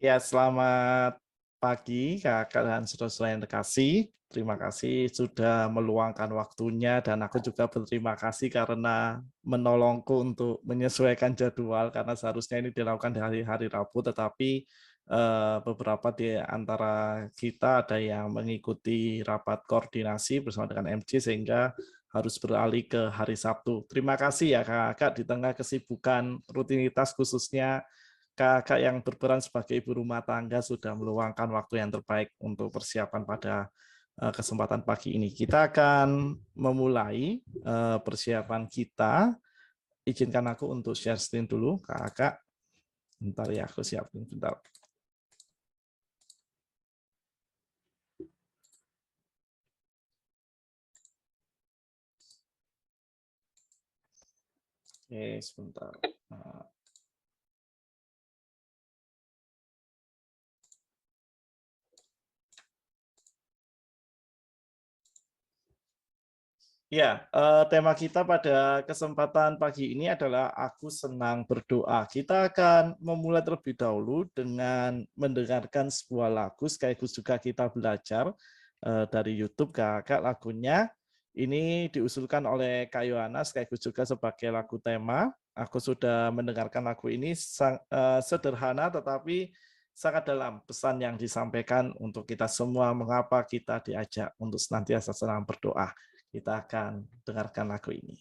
Ya, selamat pagi kakak dan saudara-saudara yang terkasih. Terima kasih sudah meluangkan waktunya dan aku juga berterima kasih karena menolongku untuk menyesuaikan jadwal karena seharusnya ini dilakukan di hari-hari Rabu, tetapi beberapa di antara kita ada yang mengikuti rapat koordinasi bersama dengan MC sehingga harus beralih ke hari Sabtu. Terima kasih ya kakak di tengah kesibukan rutinitas khususnya kakak yang berperan sebagai ibu rumah tangga sudah meluangkan waktu yang terbaik untuk persiapan pada kesempatan pagi ini. Kita akan memulai persiapan kita. Izinkan aku untuk share screen dulu, kakak. Bentar ya, aku siapin bentar. Oke, sebentar. Ya, tema kita pada kesempatan pagi ini adalah aku senang berdoa. Kita akan memulai terlebih dahulu dengan mendengarkan sebuah lagu, sekaligus juga kita belajar dari YouTube kakak lagunya. Ini diusulkan oleh Kak Yohana, sekaligus juga sebagai lagu tema. Aku sudah mendengarkan lagu ini sederhana tetapi sangat dalam pesan yang disampaikan untuk kita semua, mengapa kita diajak untuk senantiasa senang berdoa. Kita akan dengarkan lagu ini.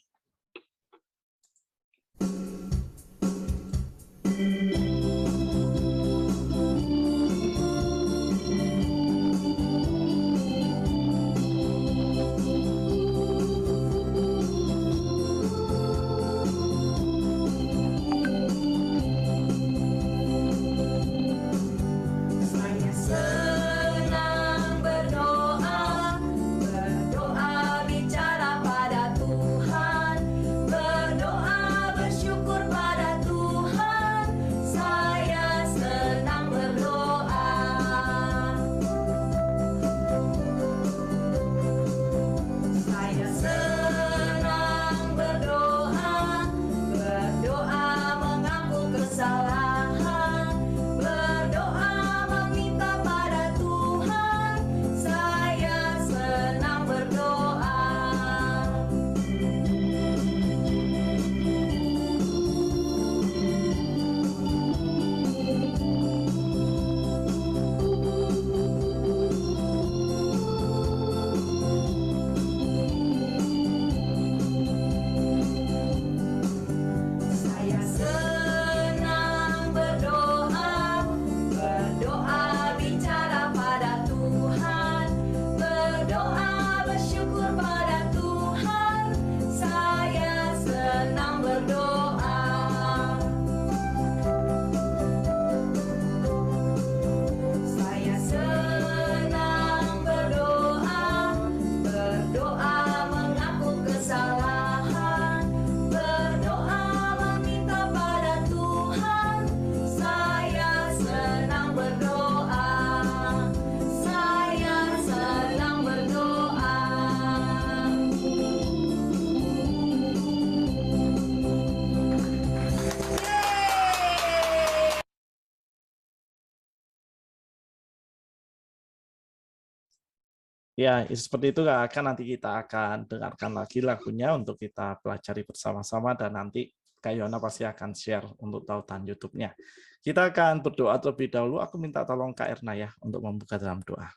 Ya, seperti itu Kak. Nanti kita akan dengarkan lagi lagunya untuk kita pelajari bersama-sama dan nanti Kak Yona pasti akan share untuk tautan YouTube-nya. Kita akan berdoa terlebih dahulu. Aku minta tolong Kak Erna ya untuk membuka dalam doa.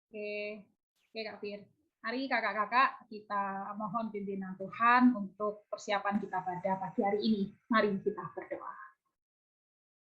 Oke Kak Fir. Mari kakak-kakak kita mohon pimpinan Tuhan untuk persiapan kita pada pagi hari ini. Mari kita berdoa.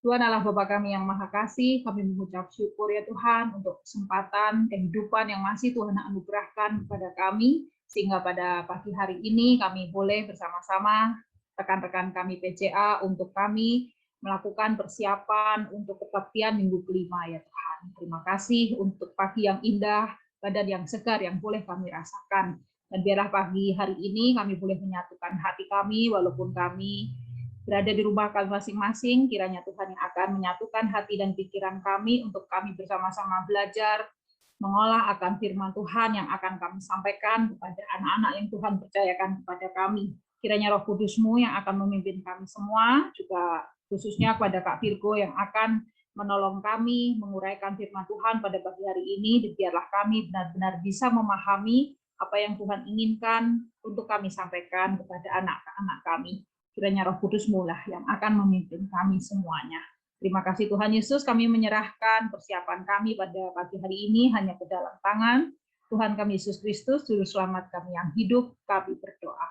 Tuhan Allah Bapa kami yang Maha Kasih, kami mengucap syukur ya Tuhan untuk kesempatan kehidupan yang masih Tuhan anugerahkan kepada kami, sehingga pada pagi hari ini kami boleh bersama-sama rekan-rekan kami PCA untuk kami melakukan persiapan untuk kebaktian minggu kelima ya Tuhan. Terima kasih untuk pagi yang indah, badan yang segar yang boleh kami rasakan. Dan biarlah pagi hari ini kami boleh menyatukan hati kami walaupun kami berada di rumah kami masing-masing, kiranya Tuhan yang akan menyatukan hati dan pikiran kami untuk kami bersama-sama belajar, mengolah akan firman Tuhan yang akan kami sampaikan kepada anak-anak yang Tuhan percayakan kepada kami. Kiranya Roh Kudus-Mu yang akan memimpin kami semua, juga khususnya kepada Kak Virgo yang akan menolong kami menguraikan firman Tuhan pada pagi hari ini, dan biarlah kami benar-benar bisa memahami apa yang Tuhan inginkan untuk kami sampaikan kepada anak-anak kami. Kiranya Roh Kudus mulah yang akan memimpin kami semuanya. Terima kasih Tuhan Yesus, kami menyerahkan persiapan kami pada pagi hari ini hanya ke dalam tangan Tuhan kami Yesus Kristus, Juru Selamat kami yang hidup, kami berdoa.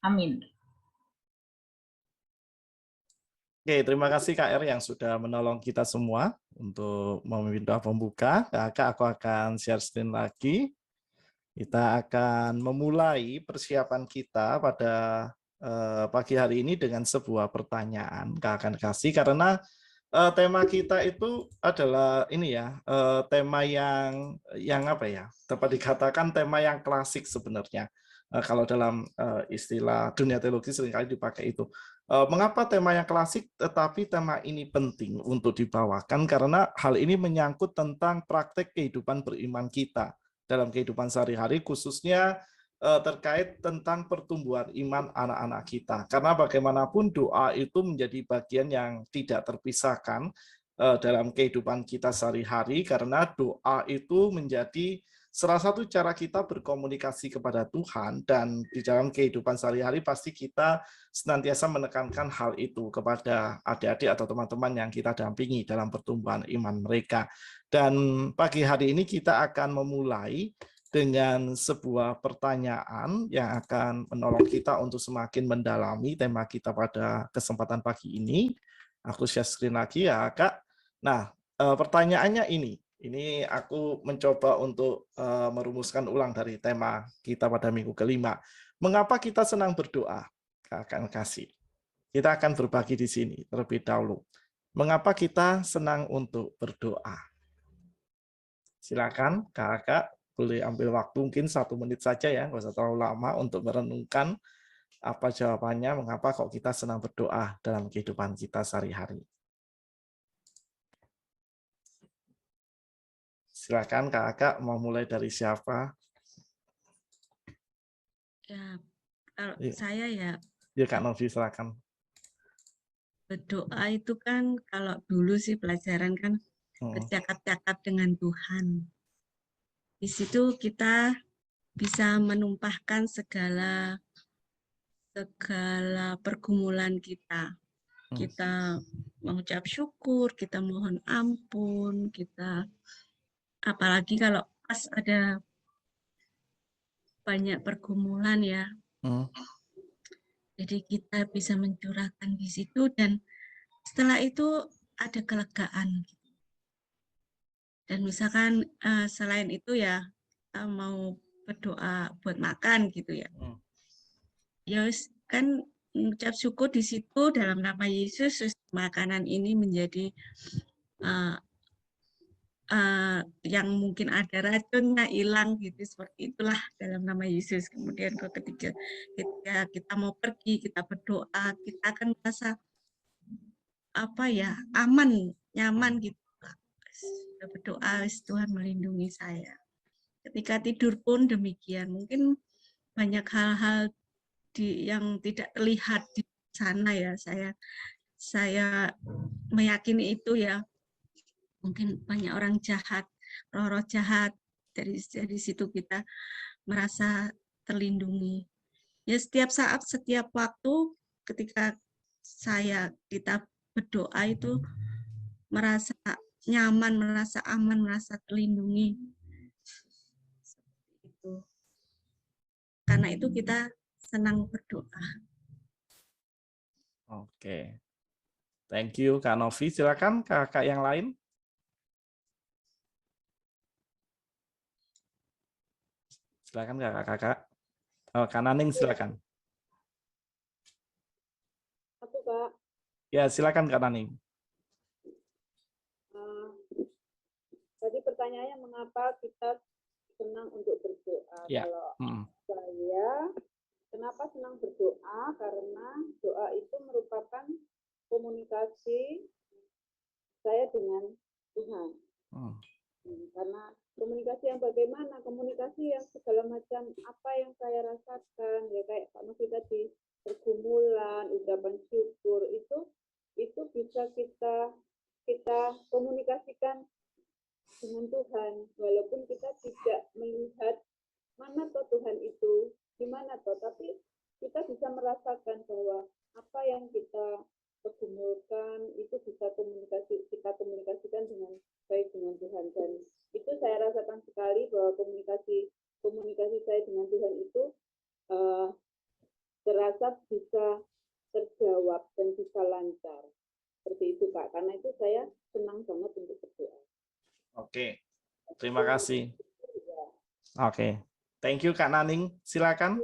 Amin. Oke, terima kasih KR yang sudah menolong kita semua untuk memimpin doa pembuka. Kakak, aku akan share screen lagi. Kita akan memulai persiapan kita pada pagi hari ini dengan sebuah pertanyaan. Kakak akan kasih karena tema kita itu adalah ini ya, tema yang apa ya, dapat dikatakan tema yang klasik sebenarnya. Kalau dalam istilah dunia teologi seringkali dipakai itu. Mengapa tema yang klasik tetapi tema ini penting untuk dibawakan karena hal ini menyangkut tentang praktek kehidupan beriman kita dalam kehidupan sehari-hari, khususnya terkait tentang pertumbuhan iman anak-anak kita. Karena bagaimanapun doa itu menjadi bagian yang tidak terpisahkan dalam kehidupan kita sehari-hari, karena doa itu menjadi salah satu cara kita berkomunikasi kepada Tuhan, dan di dalam kehidupan sehari-hari pasti kita senantiasa menekankan hal itu kepada adik-adik atau teman-teman yang kita dampingi dalam pertumbuhan iman mereka. Dan pagi hari ini kita akan memulai dengan sebuah pertanyaan yang akan menolong kita untuk semakin mendalami tema kita pada kesempatan pagi ini. Aku share screen lagi ya, Kak. Nah, pertanyaannya ini aku mencoba untuk merumuskan ulang dari tema kita pada minggu kelima. Mengapa kita senang berdoa? Kak akan kasih. Kita akan berbagi di sini terlebih dahulu. Mengapa kita senang untuk berdoa? Silakan, Kakak boleh ambil waktu mungkin 1 menit saja ya, nggak usah terlalu lama untuk merenungkan apa jawabannya, mengapa kok kita senang berdoa dalam kehidupan kita sehari-hari. Silakan Kakak, mau mulai dari siapa? Ya, kalau saya ya Kak Novi, silakan. Berdoa itu kan kalau dulu sih pelajaran kan bercakap-cakap dengan Tuhan. Di situ kita bisa menumpahkan segala pergumulan kita. Kita mengucap syukur, kita mohon ampun, kita apalagi kalau pas ada banyak pergumulan ya. Jadi kita bisa mencurahkan di situ dan setelah itu ada kelegaan. Dan misalkan selain itu ya mau berdoa buat makan gitu ya. Ya kan mengucap syukur di situ dalam nama Yesus, makanan ini menjadi yang mungkin ada racunnya hilang gitu, seperti itulah dalam nama Yesus. Kemudian ketika kita mau pergi, kita berdoa, kita akan merasa aman, nyaman gitu. Sudah berdoa, Tuhan melindungi saya. Ketika tidur pun demikian. Mungkin banyak hal-hal yang tidak terlihat di sana ya. Saya meyakini itu ya. Mungkin banyak orang jahat, roh-roh jahat. Dari situ kita merasa terlindungi. Ya setiap saat, setiap waktu ketika kita berdoa itu merasa nyaman, merasa aman, merasa terlindungi. Itu. Karena itu kita senang berdoa. Oke. Thank you Kak Novi. Silakan kakak yang lain. Silakan kakak-kakak. Kak Naning silakan. Aku Kak. Ya silakan Kak Naning. Tadi pertanyaannya mengapa kita senang untuk berdoa. Ya. Kalau saya, kenapa senang berdoa? Karena doa itu merupakan komunikasi saya dengan Tuhan. Karena komunikasi yang bagaimana? Komunikasi yang segala macam apa yang saya rasakan, ya kayak Pak Novi tadi, pergumulan, ucapan syukur, itu itu bisa kita komunikasikan dengan Tuhan, walaupun kita tidak melihat mana toh Tuhan itu, di mana toh, tapi kita bisa merasakan bahwa apa yang kita pergumulkan itu bisa kita komunikasikan dengan baik dengan Tuhan, dan itu saya rasakan sekali bahwa komunikasi saya dengan Tuhan itu terasa bisa terjawab dan bisa lancar. Seperti itu Kak, karena itu saya senang banget untuk berdoa. Oke, terima kasih. Oke, thank you Kak Naning. Silakan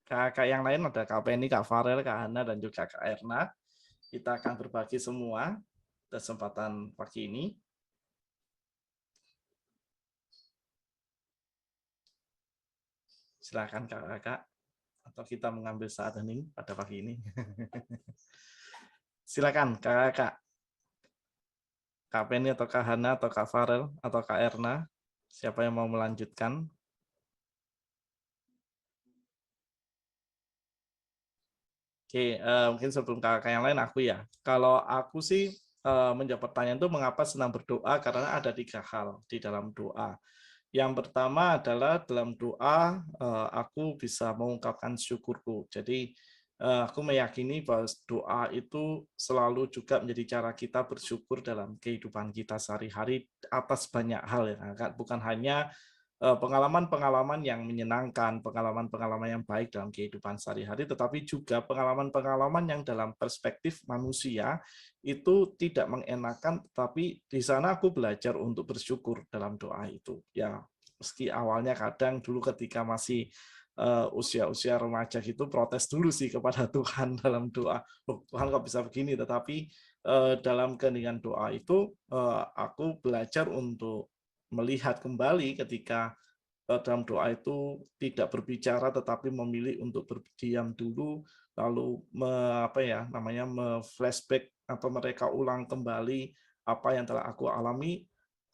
Kak yang lain, ada Kak Penny, Kak Farel, Kak Hana, dan juga Kak Erna. Kita akan berbagi semua kesempatan pagi ini. Silakan Kakak, atau kita mengambil saat hening pada pagi ini. Silakan Kakak. Kak Penny atau Kak Hana atau Kak Farel atau Kak Erna, siapa yang mau melanjutkan? Oke, mungkin sebelum kakak yang lain aku ya. Kalau aku sih menjawab pertanyaan itu mengapa senang berdoa, karena ada 3 hal di dalam doa. Yang pertama adalah dalam doa aku bisa mengungkapkan syukurku. Jadi aku meyakini bahwa doa itu selalu juga menjadi cara kita bersyukur dalam kehidupan kita sehari-hari atas banyak hal ya, bukan hanya pengalaman-pengalaman yang menyenangkan, pengalaman-pengalaman yang baik dalam kehidupan sehari-hari, tetapi juga pengalaman-pengalaman yang dalam perspektif manusia itu tidak mengenakan, tetapi di sana aku belajar untuk bersyukur dalam doa itu. Ya, meski awalnya kadang dulu ketika masih usia-usia remaja gitu protes dulu sih kepada Tuhan dalam doa. Loh, Tuhan kok bisa begini? Tetapi dalam keheningan doa itu aku belajar untuk melihat kembali ketika dalam doa itu tidak berbicara tetapi memilih untuk berdiam dulu, lalu flashback atau mereka ulang kembali apa yang telah aku alami.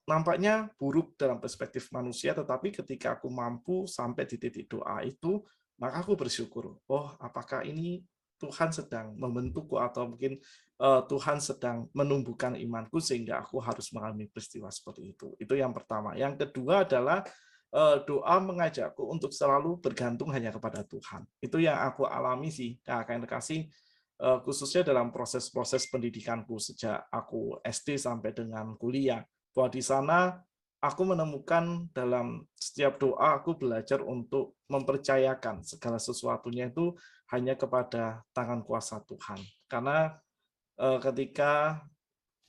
Nampaknya buruk dalam perspektif manusia, tetapi ketika aku mampu sampai di titik doa itu, maka aku bersyukur. Oh, apakah ini Tuhan sedang membentukku, atau mungkin Tuhan sedang menumbuhkan imanku sehingga aku harus mengalami peristiwa seperti itu. Itu yang pertama. Yang kedua adalah doa mengajakku untuk selalu bergantung hanya kepada Tuhan. Itu yang aku alami sih, kakak yang terkasih, khususnya dalam proses-proses pendidikanku sejak aku SD sampai dengan kuliah. Bahwa di sana aku menemukan dalam setiap doa aku belajar untuk mempercayakan segala sesuatunya itu hanya kepada tangan kuasa Tuhan. Karena ketika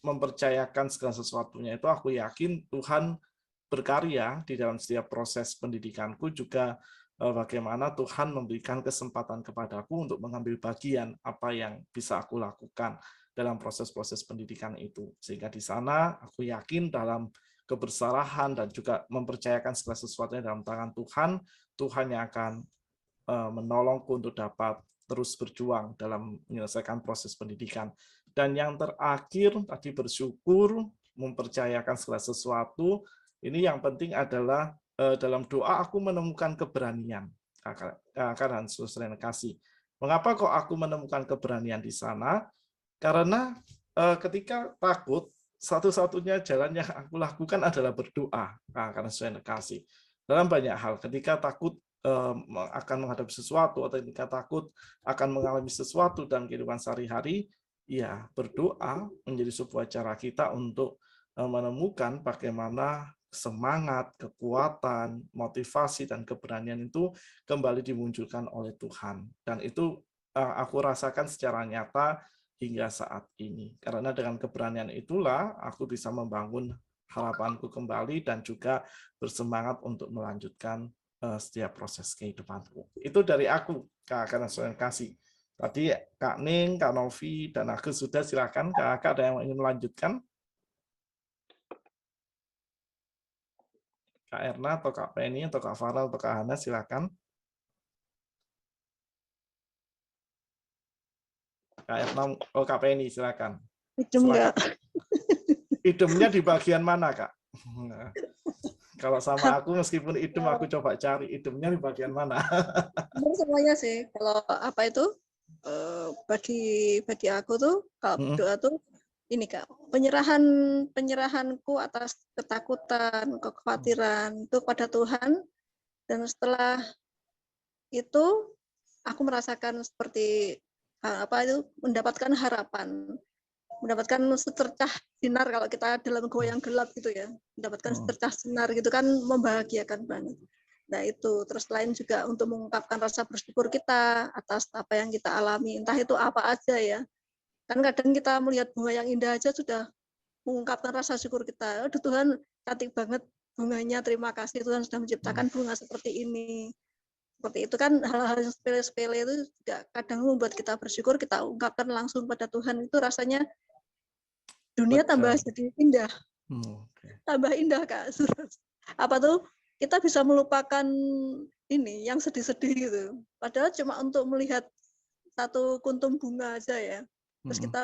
mempercayakan segala sesuatunya itu, aku yakin Tuhan berkarya di dalam setiap proses pendidikanku, juga bagaimana Tuhan memberikan kesempatan kepadaku untuk mengambil bagian apa yang bisa aku lakukan dalam proses-proses pendidikan itu. Sehingga di sana aku yakin dalam keberserahan dan juga mempercayakan segala sesuatunya dalam tangan Tuhan, Tuhan yang akan menolongku untuk dapat terus berjuang dalam menyelesaikan proses pendidikan. Dan yang terakhir tadi bersyukur, mempercayakan segala sesuatu. Ini yang penting adalah dalam doa aku menemukan keberanian. Kakak dan saudara kasih. Mengapa kok aku menemukan keberanian di sana? Karena ketika takut, satu-satunya jalan yang aku lakukan adalah berdoa. Karena saudara kasih. Dalam banyak hal, ketika takut akan menghadapi sesuatu, atau ketika takut akan mengalami sesuatu dalam kehidupan sehari-hari, ya berdoa menjadi sebuah cara kita untuk menemukan bagaimana semangat, kekuatan, motivasi, dan keberanian itu kembali dimunculkan oleh Tuhan. Dan itu aku rasakan secara nyata hingga saat ini. Karena dengan keberanian itulah aku bisa membangun harapanku kembali dan juga bersemangat untuk melanjutkan setiap proses kehidupanku. Itu dari aku, Kak Nasrul kasih. Tadi Kak Ning, Kak Novi, dan aku sudah. Silakan Kak, ada yang ingin melanjutkan? Kak Erna atau Kak Penny atau Kak Farel atau Kak Hana, silakan. Kak Erna, oh Kak Penny, silakan. Silakan. Idemnya di bagian mana, Kak? Kalau sama aku, meskipun idem, aku coba cari idemnya di bagian mana. Semuanya sih. Kalau apa itu? bagi aku tuh kalau berdoa tuh ini Kak, penyerahanku atas ketakutan, kekhawatiran itu pada Tuhan, dan setelah itu aku merasakan seperti mendapatkan harapan, mendapatkan secercah sinar. Kalau kita dalam goyang gelap gitu ya, mendapatkan secercah sinar gitu kan, membahagiakan banget. Nah itu, terus lain juga untuk mengungkapkan rasa bersyukur kita atas apa yang kita alami, entah itu apa aja ya. Kan kadang kita melihat bunga yang indah aja sudah mengungkapkan rasa syukur kita. Aduh Tuhan, cantik banget bunganya, terima kasih Tuhan sudah menciptakan bunga seperti ini. Seperti itu kan, hal-hal yang sepele-sepele itu juga kadang membuat kita bersyukur, kita ungkapkan langsung pada Tuhan, itu rasanya dunia tambah jadi indah. Tambah indah Kak. Apa tuh, kita bisa melupakan ini yang sedih-sedih gitu. Padahal cuma untuk melihat satu kuntum bunga aja ya. Terus kita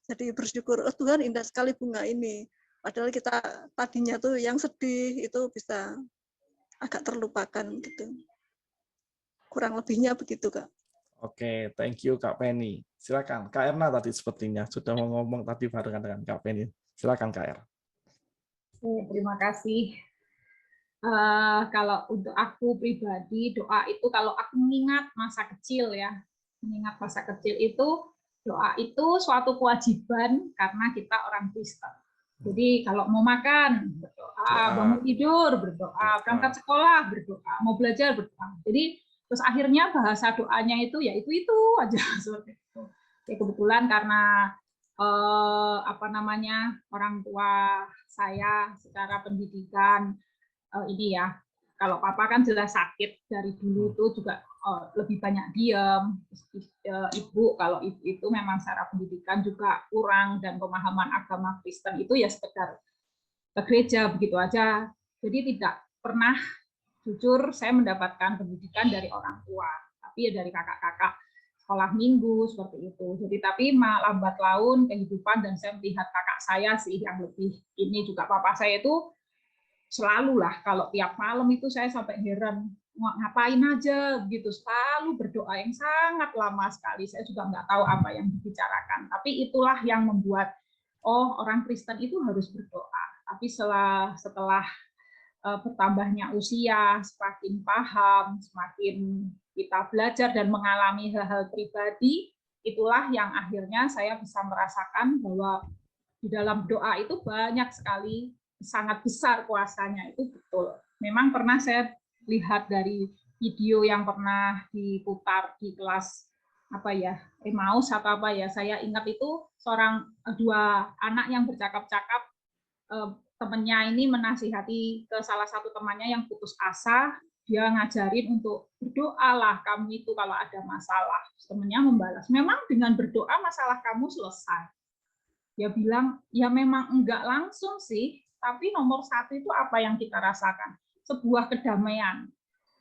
jadi bersyukur, oh Tuhan indah sekali bunga ini. Padahal kita tadinya tuh yang sedih itu bisa agak terlupakan gitu. Kurang lebihnya begitu Kak. Oke, thank you Kak Penny. Silakan, Kak Erna tadi sepertinya sudah mau ngomong tadi barengan dengan Kak Penny. Silakan Kak Er. Terima kasih. Kalau untuk aku pribadi, doa itu kalau aku mengingat masa kecil ya, mengingat masa kecil itu, doa itu suatu kewajiban karena kita orang Kristen. Jadi kalau mau makan, berdoa, bangun tidur, berdoa, berangkat sekolah, berdoa, mau belajar, berdoa. Jadi terus akhirnya bahasa doanya itu ya itu aja seperti itu. Ya, kebetulan karena orang tua saya secara pendidikan ini ya, kalau papa kan jelas sakit dari dulu itu juga lebih banyak diam. Ibu kalau ibu itu memang secara pendidikan juga kurang dan pemahaman agama Kristen itu ya sekedar ke gereja begitu aja. Jadi tidak pernah jujur saya mendapatkan pendidikan dari orang tua, tapi ya dari kakak-kakak sekolah minggu seperti itu. Jadi tapi lambat laun kehidupan dan saya melihat kakak saya sih yang lebih ini juga papa saya itu selalu lah kalau tiap malam itu saya sampai heran ngapain aja begitu, selalu berdoa yang sangat lama sekali. Saya juga nggak tahu apa yang dibicarakan, tapi itulah yang membuat orang Kristen itu harus berdoa. Tapi setelah bertambahnya usia, semakin paham, semakin kita belajar dan mengalami hal-hal pribadi, itulah yang akhirnya saya bisa merasakan bahwa di dalam doa itu banyak sekali, sangat besar kuasanya, itu betul. Memang pernah saya lihat dari video yang pernah diputar di kelas Emmaus atau apa ya, saya ingat itu dua anak yang bercakap-cakap, temannya ini menasihati ke salah satu temannya yang putus asa, dia ngajarin untuk berdoalah kamu itu kalau ada masalah. Temannya membalas, memang dengan berdoa masalah kamu selesai. Dia bilang, ya memang enggak langsung sih, tapi nomor satu itu apa yang kita rasakan? Sebuah kedamaian.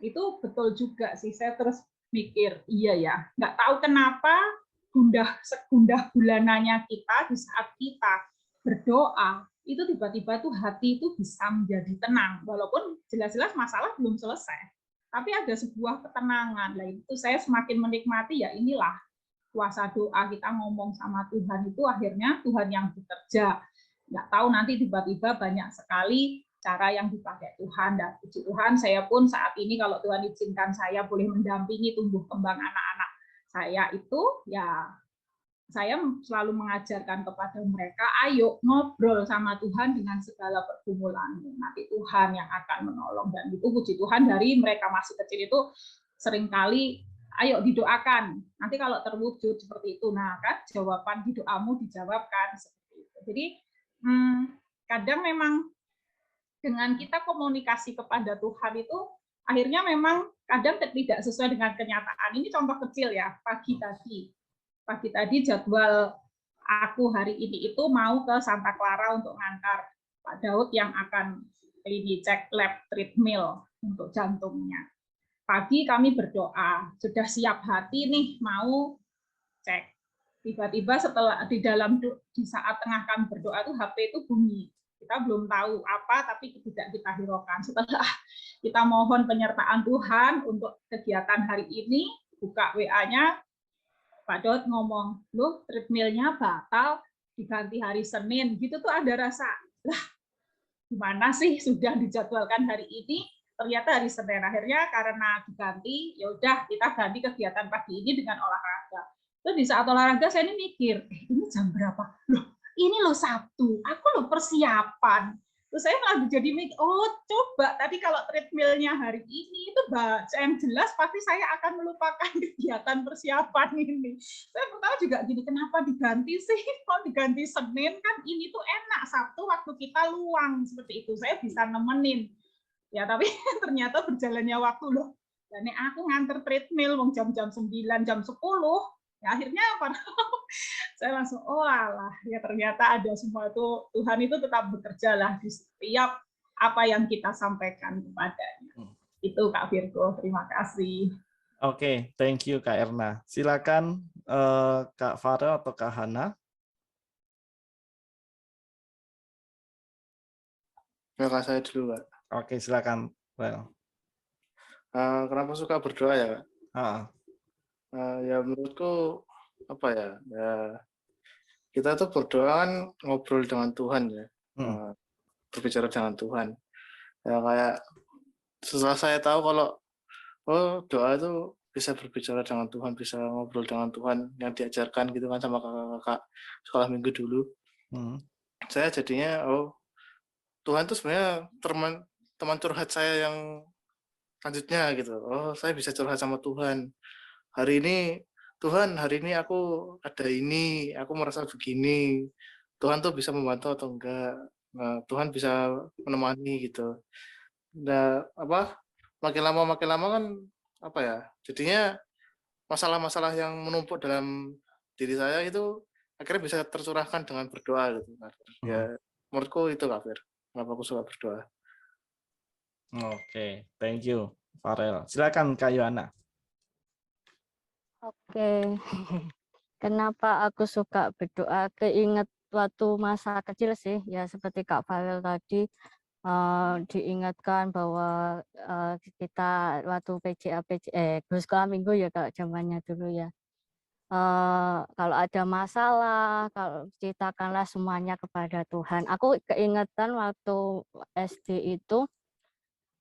Itu betul juga sih, saya terus mikir, iya ya, nggak tahu kenapa segundah gulananya kita di saat kita berdoa, itu tiba-tiba tuh hati itu bisa menjadi tenang, walaupun jelas-jelas masalah belum selesai. Tapi ada sebuah ketenangan, lah itu saya semakin menikmati, ya inilah kuasa doa, kita ngomong sama Tuhan itu akhirnya Tuhan yang bekerja. Nggak tahu nanti tiba-tiba banyak sekali cara yang dipakai Tuhan, dan puji Tuhan saya pun saat ini kalau Tuhan izinkan saya boleh mendampingi tumbuh kembang anak-anak saya itu, ya saya selalu mengajarkan kepada mereka, ayo ngobrol sama Tuhan dengan segala pergumulanmu, nanti Tuhan yang akan menolong. Dan itu puji Tuhan dari mereka masih kecil itu seringkali ayo didoakan, nanti kalau terwujud seperti itu, nah kan jawaban di doamu dijawabkan seperti itu. Jadi kadang memang dengan kita komunikasi kepada Tuhan itu akhirnya memang kadang tidak sesuai dengan kenyataan. Ini contoh kecil ya, pagi tadi jadwal aku hari ini itu mau ke Santa Clara untuk ngantar Pak Daud yang akan ini cek lab treadmill untuk jantungnya. Pagi kami berdoa, sudah siap hati nih mau cek. Tiba-tiba di saat tengah kami berdoa tuh HP itu bunyi. Kita belum tahu apa, tapi tidak kita hiraukan. Setelah kita mohon penyertaan Tuhan untuk kegiatan hari ini, buka WA-nya, Pak Dot ngomong, loh treadmillnya batal, diganti hari Senin, gitu tuh ada rasa, lah gimana sih sudah dijadwalkan hari ini, ternyata hari Senin. Akhirnya karena diganti, ya udah kita ganti kegiatan pagi ini dengan olahraga. Terus di saat olahraga saya ini mikir, ini jam berapa? Loh, ini loh Sabtu, aku loh persiapan. Terus saya malah jadi mikir, oh coba tadi kalau treadmillnya hari ini itu yang jelas pasti saya akan melupakan kegiatan persiapan ini. Saya pertama juga gini, kenapa diganti sih? Kalau diganti Senin kan ini tuh enak, Sabtu waktu kita luang seperti itu, saya bisa nemenin. Ya tapi ternyata berjalannya waktu loh. Dan aku nganter treadmill jam-jam 9, jam 10, ya akhirnya saya langsung oh alah ya ternyata ada semua itu Tuhan itu tetap bekerja lah di setiap apa yang kita sampaikan kepadanya. Itu Kak Virgo, terima kasih. Oke, thank you Kak Erna. Silakan Kak Farel atau Kak Hana. Kak saya dulu, Pak. Oke, silakan. Kenapa suka berdoa ya, Kak? Ya menurutku apa ya, kita tuh berdoa kan ngobrol dengan Tuhan ya, berbicara dengan Tuhan. Ya kayak setelah saya tahu kalau doa itu bisa berbicara dengan Tuhan, bisa ngobrol dengan Tuhan yang diajarkan gitu kan sama kakak-kakak sekolah minggu dulu. Saya jadinya Tuhan itu sebenarnya teman curhat saya yang selanjutnya gitu. Saya bisa curhat sama Tuhan. Hari ini Tuhan, hari ini aku ada ini, aku merasa begini. Tuhan tuh bisa membantu atau enggak? Nah, Tuhan bisa menemani gitu. Nah, makin lama kan apa ya? Jadinya masalah-masalah yang menumpuk dalam diri saya itu akhirnya bisa tercurahkan dengan berdoa gitu. Ya, menurutku itu Kak Fir. Kenapa aku suka berdoa. Oke, thank you Farel. Silakan Kak Yohana. Oke, kenapa aku suka berdoa? Keinget waktu masa kecil sih, ya seperti Kak Farel tadi diingatkan bahwa kita waktu guru sekolah minggu ya Kak, zamannya dulu ya. Kalau ada masalah, kalau ceritakanlah semuanya kepada Tuhan. Aku keingetan waktu SD itu,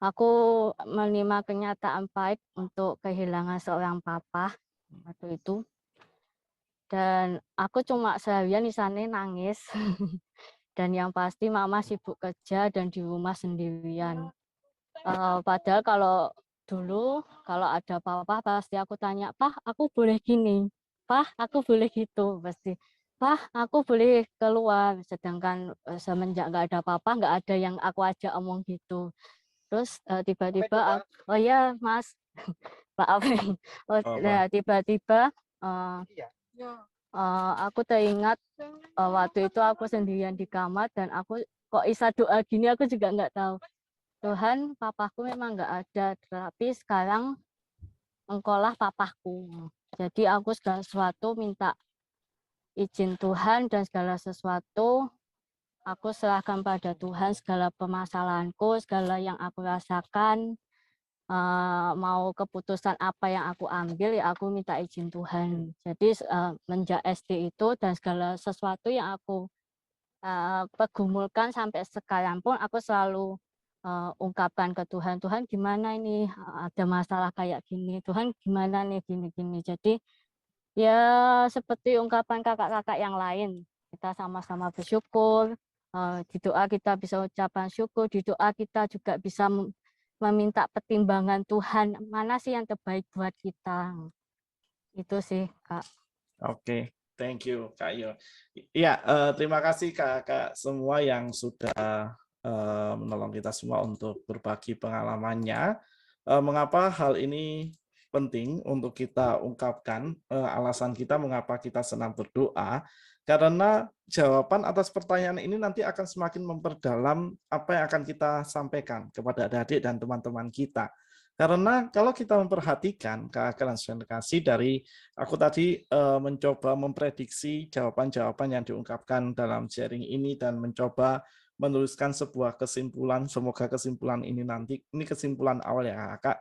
aku menerima kenyataan pahit untuk kehilangan seorang papa waktu itu. Dan aku cuma seharian di sana nangis. Dan yang pasti mama sibuk kerja dan di rumah sendirian. Padahal kalau dulu kalau ada papa pasti aku tanya, "Pah, aku boleh gini? Pah, aku boleh gitu?" Pasti. "Pah, aku boleh keluar." Sedangkan semenjak nggak ada papa, nggak ada yang aku ajak omong gitu. Terus tiba-tiba, oh ya Mas, maaf. Tiba-tiba aku teringat waktu itu aku sendirian di kamar dan aku kok bisa doa gini, aku juga nggak tahu. Tuhan, papaku memang nggak ada, tapi sekarang engkaulah papaku. Jadi aku segala sesuatu minta izin Tuhan dan segala sesuatu aku serahkan pada Tuhan, segala permasalahanku, segala yang aku rasakan, mau keputusan apa yang aku ambil ya aku minta izin Tuhan. Jadi menjak SD itu dan segala sesuatu yang aku pergumulkan sampai sekarang pun aku selalu ungkapkan ke Tuhan, Tuhan gimana ini ada masalah kayak gini, Tuhan gimana nih gini-gini. Jadi ya seperti ungkapan kakak-kakak yang lain, kita sama-sama bersyukur, di doa kita bisa ucapan syukur, di doa kita juga bisa meminta pertimbangan Tuhan, mana sih yang terbaik buat kita. Itu sih Kak. Oke. Thank you, Kak Yo. Iya, terima kasih Kak semua yang sudah menolong kita semua untuk berbagi pengalamannya. Mengapa hal ini penting untuk kita ungkapkan, alasan kita mengapa kita senang berdoa, karena jawaban atas pertanyaan ini nanti akan semakin memperdalam apa yang akan kita sampaikan kepada adik-adik dan teman-teman kita. Karena kalau kita memperhatikan keakraban kasih dari aku tadi mencoba memprediksi jawaban-jawaban yang diungkapkan dalam sharing ini dan mencoba menuliskan sebuah kesimpulan. Semoga kesimpulan ini nanti, ini kesimpulan awal ya Kak,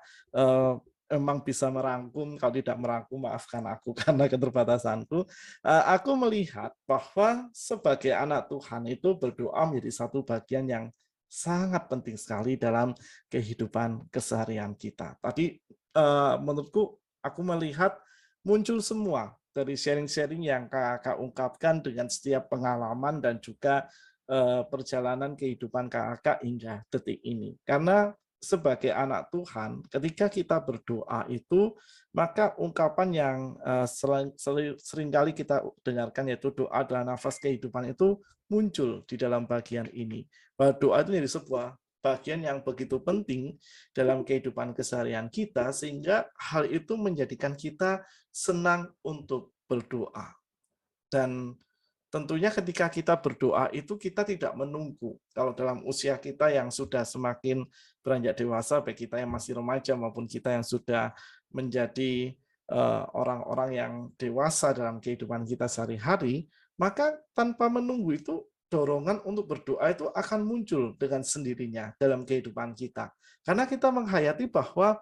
memang bisa merangkum, kalau tidak merangkum maafkan aku karena keterbatasanku. Aku melihat bahwa sebagai anak Tuhan itu berdoa menjadi satu bagian yang sangat penting sekali dalam kehidupan keseharian kita. Tadi menurutku aku melihat muncul semua dari sharing-sharing yang kakak ungkapkan dengan setiap pengalaman dan juga perjalanan kehidupan kakak hingga detik ini. Karena sebagai anak Tuhan, ketika kita berdoa itu, maka ungkapan yang seringkali kita dengarkan yaitu doa adalah nafas kehidupan itu muncul di dalam bagian ini. Bahwa doa itu menjadi sebuah bagian yang begitu penting dalam kehidupan keseharian kita, sehingga hal itu menjadikan kita senang untuk berdoa. Dan tentunya ketika kita berdoa itu kita tidak menunggu. Kalau dalam usia kita yang sudah semakin beranjak dewasa, baik kita yang masih remaja maupun kita yang sudah menjadi orang-orang yang dewasa dalam kehidupan kita sehari-hari, maka tanpa menunggu itu dorongan untuk berdoa itu akan muncul dengan sendirinya dalam kehidupan kita. Karena kita menghayati bahwa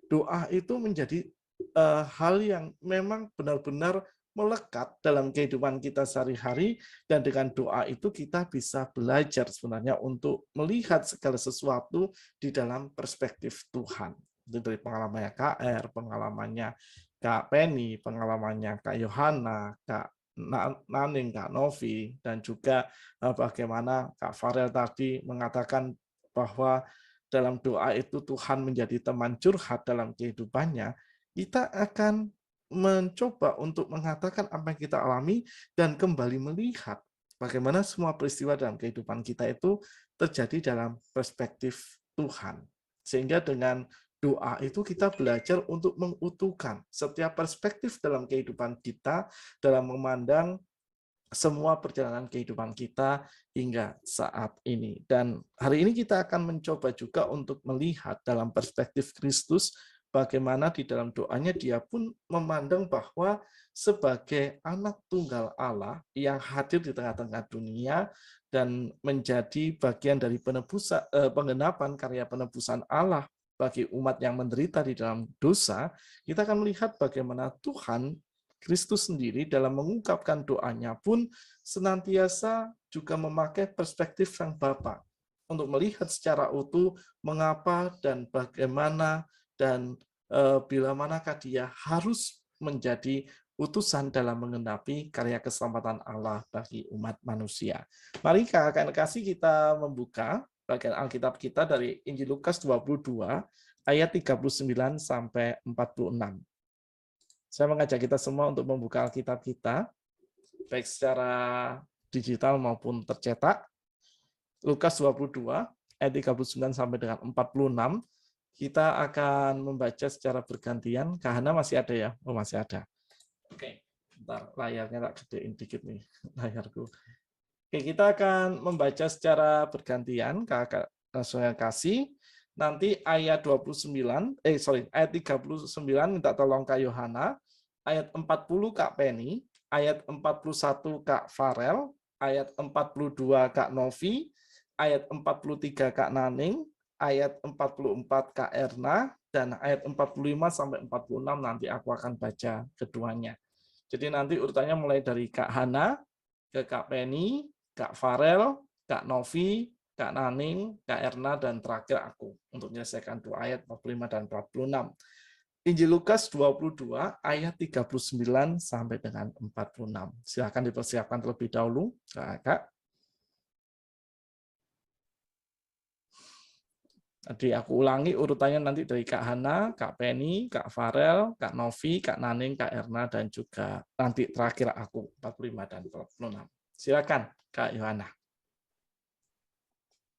doa itu menjadi hal yang memang benar-benar melekat dalam kehidupan kita sehari-hari, dan dengan doa itu kita bisa belajar sebenarnya untuk melihat segala sesuatu di dalam perspektif Tuhan. Itu dari pengalamannya KR, pengalamannya Kak Penny, pengalamannya Kak Yohana, Kak Naning, Kak Novi, dan juga bagaimana Kak Farel tadi mengatakan bahwa dalam doa itu Tuhan menjadi teman curhat dalam kehidupannya. Kita akan mencoba untuk mengatakan apa yang kita alami dan kembali melihat bagaimana semua peristiwa dalam kehidupan kita itu terjadi dalam perspektif Tuhan. Sehingga dengan doa itu kita belajar untuk mengutuhkan setiap perspektif dalam kehidupan kita dalam memandang semua perjalanan kehidupan kita hingga saat ini. Dan hari ini kita akan mencoba juga untuk melihat dalam perspektif Kristus bagaimana di dalam doanya dia pun memandang bahwa sebagai anak tunggal Allah yang hadir di tengah-tengah dunia dan menjadi bagian dari penebusan, penggenapan karya penebusan Allah bagi umat yang menderita di dalam dosa, kita akan melihat bagaimana Tuhan Kristus sendiri dalam mengungkapkan doanya pun senantiasa juga memakai perspektif Sang Bapa untuk melihat secara utuh mengapa dan bagaimana dan bila manakah dia harus menjadi utusan dalam menggenapi karya keselamatan Allah bagi umat manusia. Mari kakak kasih kita membuka bagian Alkitab kita dari Injil Lukas 22 ayat 39 sampai 46. Saya mengajak kita semua untuk membuka Alkitab kita, baik secara digital maupun tercetak. Lukas 22 ayat 39 sampai dengan 46. Kita akan membaca secara bergantian. Kak Hana masih ada ya? Oh, masih ada. Oke, bentar, layarnya tak gedein dikit nih, layarku. Oke, kita akan membaca secara bergantian, kakak saya kasih. Nanti ayat 29, ayat 39 minta tolong Kak Yohana, ayat 40 Kak Penny, ayat 41 Kak Farel, ayat 42 Kak Novi, ayat 43 Kak Naning, ayat 44 Kak Erna, dan ayat 45 sampai 46 nanti aku akan baca keduanya. Jadi nanti urutannya mulai dari Kak Hana ke Kak Penny, Kak Farel, Kak Novi, Kak Naning, Kak Erna, dan terakhir aku untuk menyelesaikan 2 ayat 45 dan 46. Injil Lukas 22 ayat 39 sampai dengan 46. Silakan dipersiapkan terlebih dahulu, Kak. Jadi aku ulangi urutannya nanti dari Kak Hana, Kak Penny, Kak Farel, Kak Novi, Kak Naning, Kak Erna, dan juga nanti terakhir aku 45 dan 46. Silakan Kak Yohana.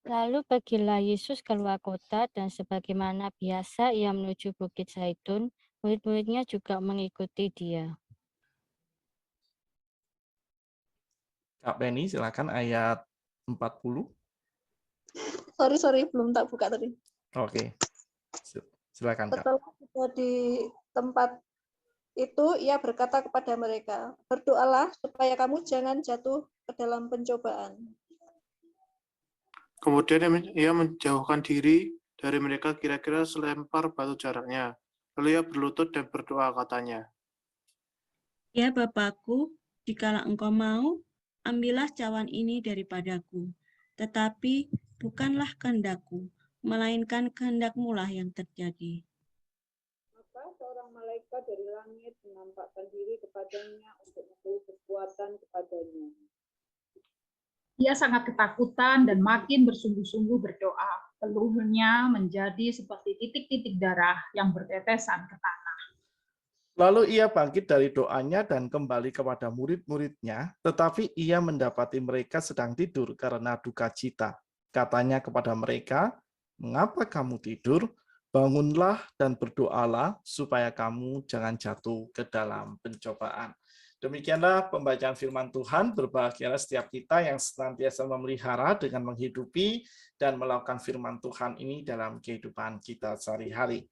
Lalu pergilah Yesus keluar kota dan sebagaimana biasa ia menuju Bukit Zaitun, murid-muridnya juga mengikuti dia. Kak Penny, silakan ayat 40. Sorry, belum tak buka tadi. Oke, silakan Kak. Setelah sudah di tempat itu, ia berkata kepada mereka, berdoalah supaya kamu jangan jatuh ke dalam pencobaan. Kemudian ia menjauhkan diri dari mereka kira-kira selempar batu jaraknya. Lalu ia berlutut dan berdoa katanya, Ya Bapakku, jikalau engkau mau, ambillah cawan ini daripadaku. Tetapi bukanlah kehendakku, melainkan kehendakmu lah yang terjadi. Maka seorang malaikat dari langit menampakkan diri kepadanya untuk memberi kekuatan kepadanya. Ia sangat ketakutan dan makin bersungguh-sungguh berdoa. Peluhnya menjadi seperti titik-titik darah yang bertetesan ke tanah. Lalu ia bangkit dari doanya dan kembali kepada murid-muridnya, tetapi ia mendapati mereka sedang tidur karena duka cita. Katanya kepada mereka, "Mengapa kamu tidur? Bangunlah dan berdoalah supaya kamu jangan jatuh ke dalam pencobaan." Demikianlah pembacaan firman Tuhan. Berbahagialah setiap kita yang senantiasa memelihara dengan menghidupi dan melakukan firman Tuhan ini dalam kehidupan kita sehari-hari.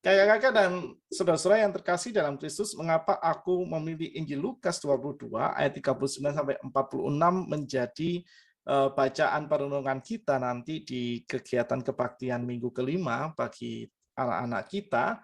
Kakak-kakak dan saudara-saudara yang terkasih dalam Kristus, mengapa aku memilih Injil Lukas 22 ayat 39 sampai 46 menjadi bacaan perenungan kita nanti di kegiatan kebaktian minggu kelima bagi anak-anak kita?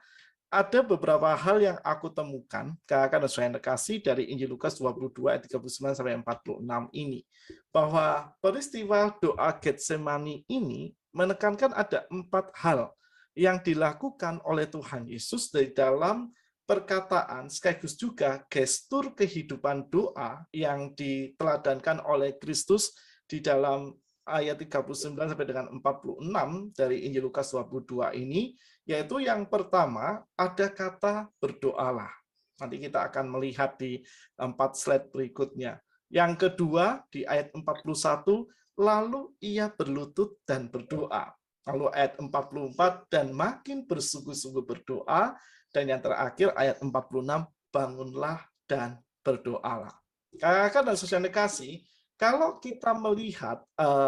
Ada beberapa hal yang aku temukan, kakak dan saudara yang terkasih, dari Injil Lukas 22 ayat 39 sampai 46 ini, bahwa peristiwa doa Getsemani ini menekankan ada 4 hal yang dilakukan oleh Tuhan Yesus dari dalam perkataan sekaligus juga gestur kehidupan doa yang diteladankan oleh Kristus di dalam ayat 39 sampai dengan 46 dari Injil Lukas 22 ini, yaitu yang pertama ada kata berdoalah. Nanti kita akan melihat di 4 slide berikutnya. Yang kedua di ayat 41, lalu ia berlutut dan berdoa. Lalu ayat 44, dan makin bersungguh-sungguh berdoa. Dan yang terakhir ayat 46, bangunlah dan berdoalah. Kakak dan saudara kasih, kalau kita melihat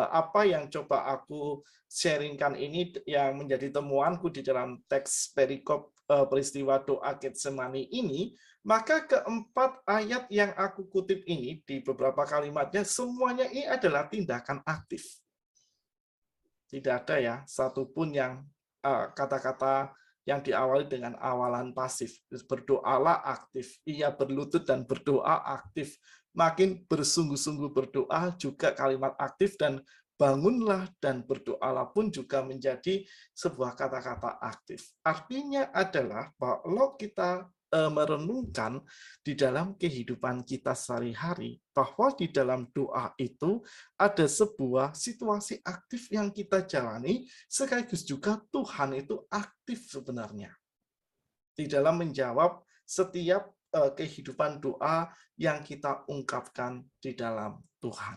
apa yang coba aku sharingkan ini yang menjadi temuanku di dalam teks perikop peristiwa doa Getsemani ini, maka keempat ayat yang aku kutip ini di beberapa kalimatnya semuanya ini adalah tindakan aktif. Tidak ada ya satupun yang kata-kata yang diawali dengan awalan pasif. Berdoalah aktif, ia berlutut dan berdoa aktif. Makin bersungguh-sungguh berdoa juga kalimat aktif, dan bangunlah dan berdoalah pun juga menjadi sebuah kata-kata aktif. Artinya adalah kalau kita merenungkan di dalam kehidupan kita sehari-hari, bahwa di dalam doa itu ada sebuah situasi aktif yang kita jalani, sekaligus juga Tuhan itu aktif sebenarnya di dalam menjawab setiap kehidupan doa yang kita ungkapkan di dalam Tuhan.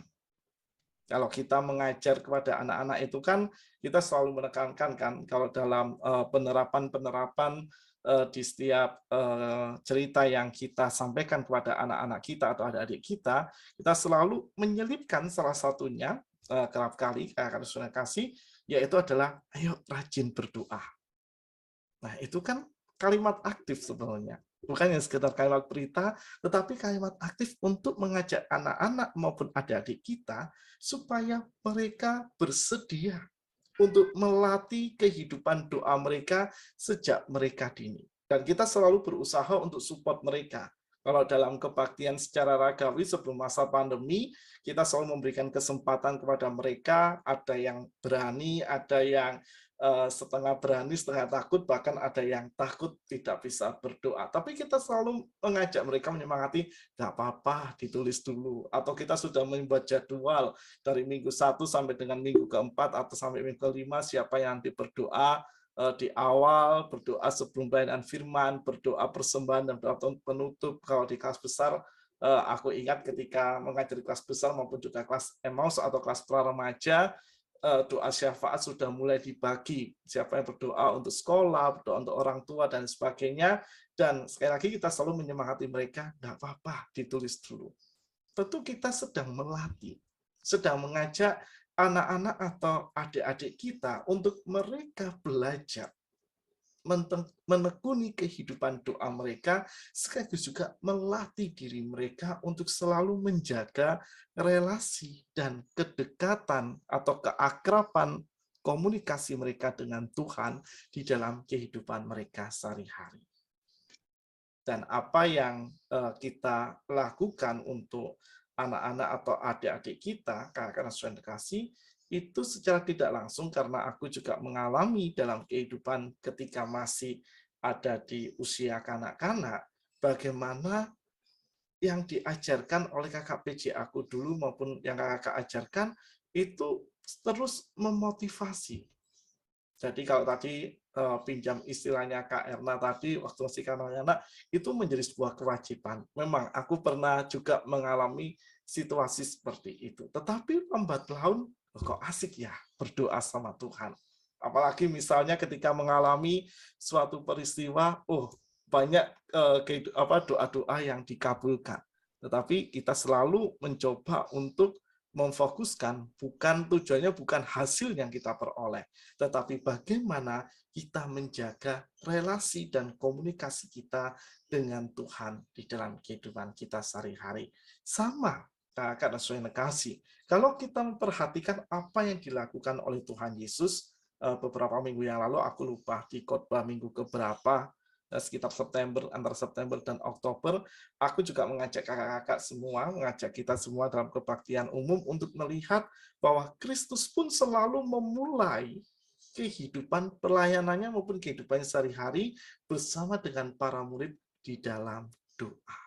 Kalau kita mengajar kepada anak-anak itu kan kita selalu menekankan kan, kalau dalam penerapan di setiap cerita yang kita sampaikan kepada anak-anak kita atau adik-adik kita selalu menyelipkan salah satunya kerap kali kakak sudah kasih, yaitu adalah ayo rajin berdoa. Nah itu kan kalimat aktif sebenarnya. Bukan yang sekedar kalimat berita, tetapi kalimat aktif untuk mengajak anak-anak maupun adik-adik kita supaya mereka bersedia untuk melatih kehidupan doa mereka sejak mereka dini. Dan kita selalu berusaha untuk support mereka. Kalau dalam kebaktian secara ragawi sebelum masa pandemi, kita selalu memberikan kesempatan kepada mereka, ada yang berani, ada yang setengah berani, setengah takut, bahkan ada yang takut tidak bisa berdoa. Tapi kita selalu mengajak mereka, menyemangati, nggak apa-apa, ditulis dulu. Atau kita sudah membuat jadwal dari minggu 1 sampai dengan minggu keempat atau sampai minggu kelima, siapa yang nanti berdoa di awal, berdoa sebelum pelayanan firman, berdoa persembahan, dan berdoa penutup. Kalau di kelas besar, aku ingat ketika mengajar di kelas besar maupun juga kelas Emmaus atau kelas pra-remaja, doa syafaat sudah mulai dibagi. Siapa yang berdoa untuk sekolah, berdoa untuk orang tua, dan sebagainya. Dan sekali lagi kita selalu menyemangati mereka, nggak apa-apa, ditulis dulu. Tentu kita sedang melatih, sedang mengajak anak-anak atau adik-adik kita untuk mereka belajar menekuni kehidupan doa mereka, sekaligus juga melatih diri mereka untuk selalu menjaga relasi dan kedekatan atau keakraban komunikasi mereka dengan Tuhan di dalam kehidupan mereka sehari-hari. Dan apa yang kita lakukan untuk anak-anak atau adik-adik kita, kakak-kakak saudara terkasih, itu secara tidak langsung karena aku juga mengalami dalam kehidupan ketika masih ada di usia kanak-kanak, bagaimana yang diajarkan oleh kakak PJ aku dulu maupun yang kakak ajarkan itu terus memotivasi. Jadi kalau tadi pinjam istilahnya Kak Erna tadi waktu masih kanak-kanak itu menjadi sebuah kewajiban. Memang aku pernah juga mengalami situasi seperti itu. Tetapi lambat laun kok asik ya berdoa sama Tuhan. Apalagi misalnya ketika mengalami suatu peristiwa, banyak doa-doa yang dikabulkan. Tetapi kita selalu mencoba untuk memfokuskan tujuannya bukan hasil yang kita peroleh, tetapi bagaimana kita menjaga relasi dan komunikasi kita dengan Tuhan di dalam kehidupan kita sehari-hari. Sama, kakak dan saudara kasih. Kalau kita memperhatikan apa yang dilakukan oleh Tuhan Yesus, beberapa minggu yang lalu, aku lupa di khotbah minggu keberapa, sekitar antara September dan Oktober, aku juga mengajak kakak-kakak semua, mengajak kita semua dalam kebaktian umum untuk melihat bahwa Kristus pun selalu memulai kehidupan pelayanannya maupun kehidupannya sehari-hari bersama dengan para murid di dalam doa.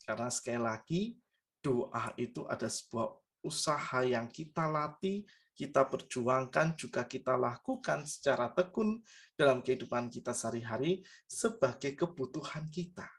Karena sekali lagi, doa itu ada sebuah usaha yang kita latih, kita perjuangkan, juga kita lakukan secara tekun dalam kehidupan kita sehari-hari sebagai kebutuhan kita.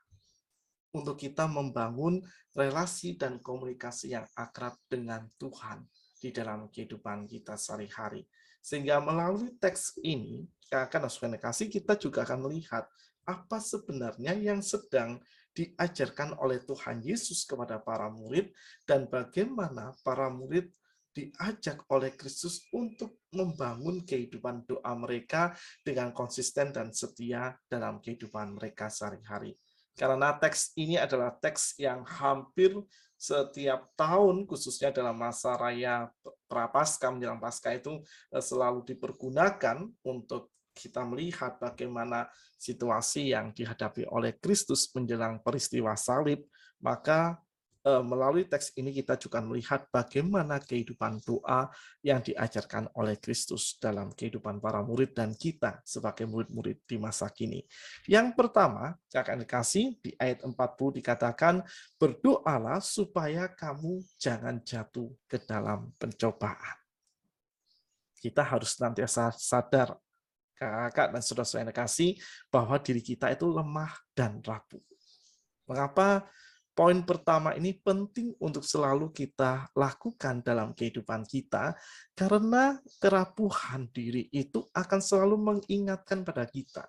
Untuk kita membangun relasi dan komunikasi yang akrab dengan Tuhan di dalam kehidupan kita sehari-hari. Sehingga melalui teks ini, kakak dan saudara kasih, kita juga akan melihat apa sebenarnya yang sedang diajarkan oleh Tuhan Yesus kepada para murid dan bagaimana para murid diajak oleh Kristus untuk membangun kehidupan doa mereka dengan konsisten dan setia dalam kehidupan mereka sehari-hari. Karena teks ini adalah teks yang hampir setiap tahun, khususnya dalam masa raya Prapaskah menjelang Paskah itu selalu dipergunakan untuk kita melihat bagaimana situasi yang dihadapi oleh Kristus menjelang peristiwa salib, maka melalui teks ini kita juga melihat bagaimana kehidupan doa yang diajarkan oleh Kristus dalam kehidupan para murid dan kita sebagai murid-murid di masa kini. Yang pertama, akan dikasih di ayat 40 dikatakan, berdoalah supaya kamu jangan jatuh ke dalam pencobaan. Kita harus nantiasa sadar, kakak dan saudara-saudara yang kasih, bahwa diri kita itu lemah dan rapuh. Mengapa poin pertama ini penting untuk selalu kita lakukan dalam kehidupan kita, karena kerapuhan diri itu akan selalu mengingatkan pada kita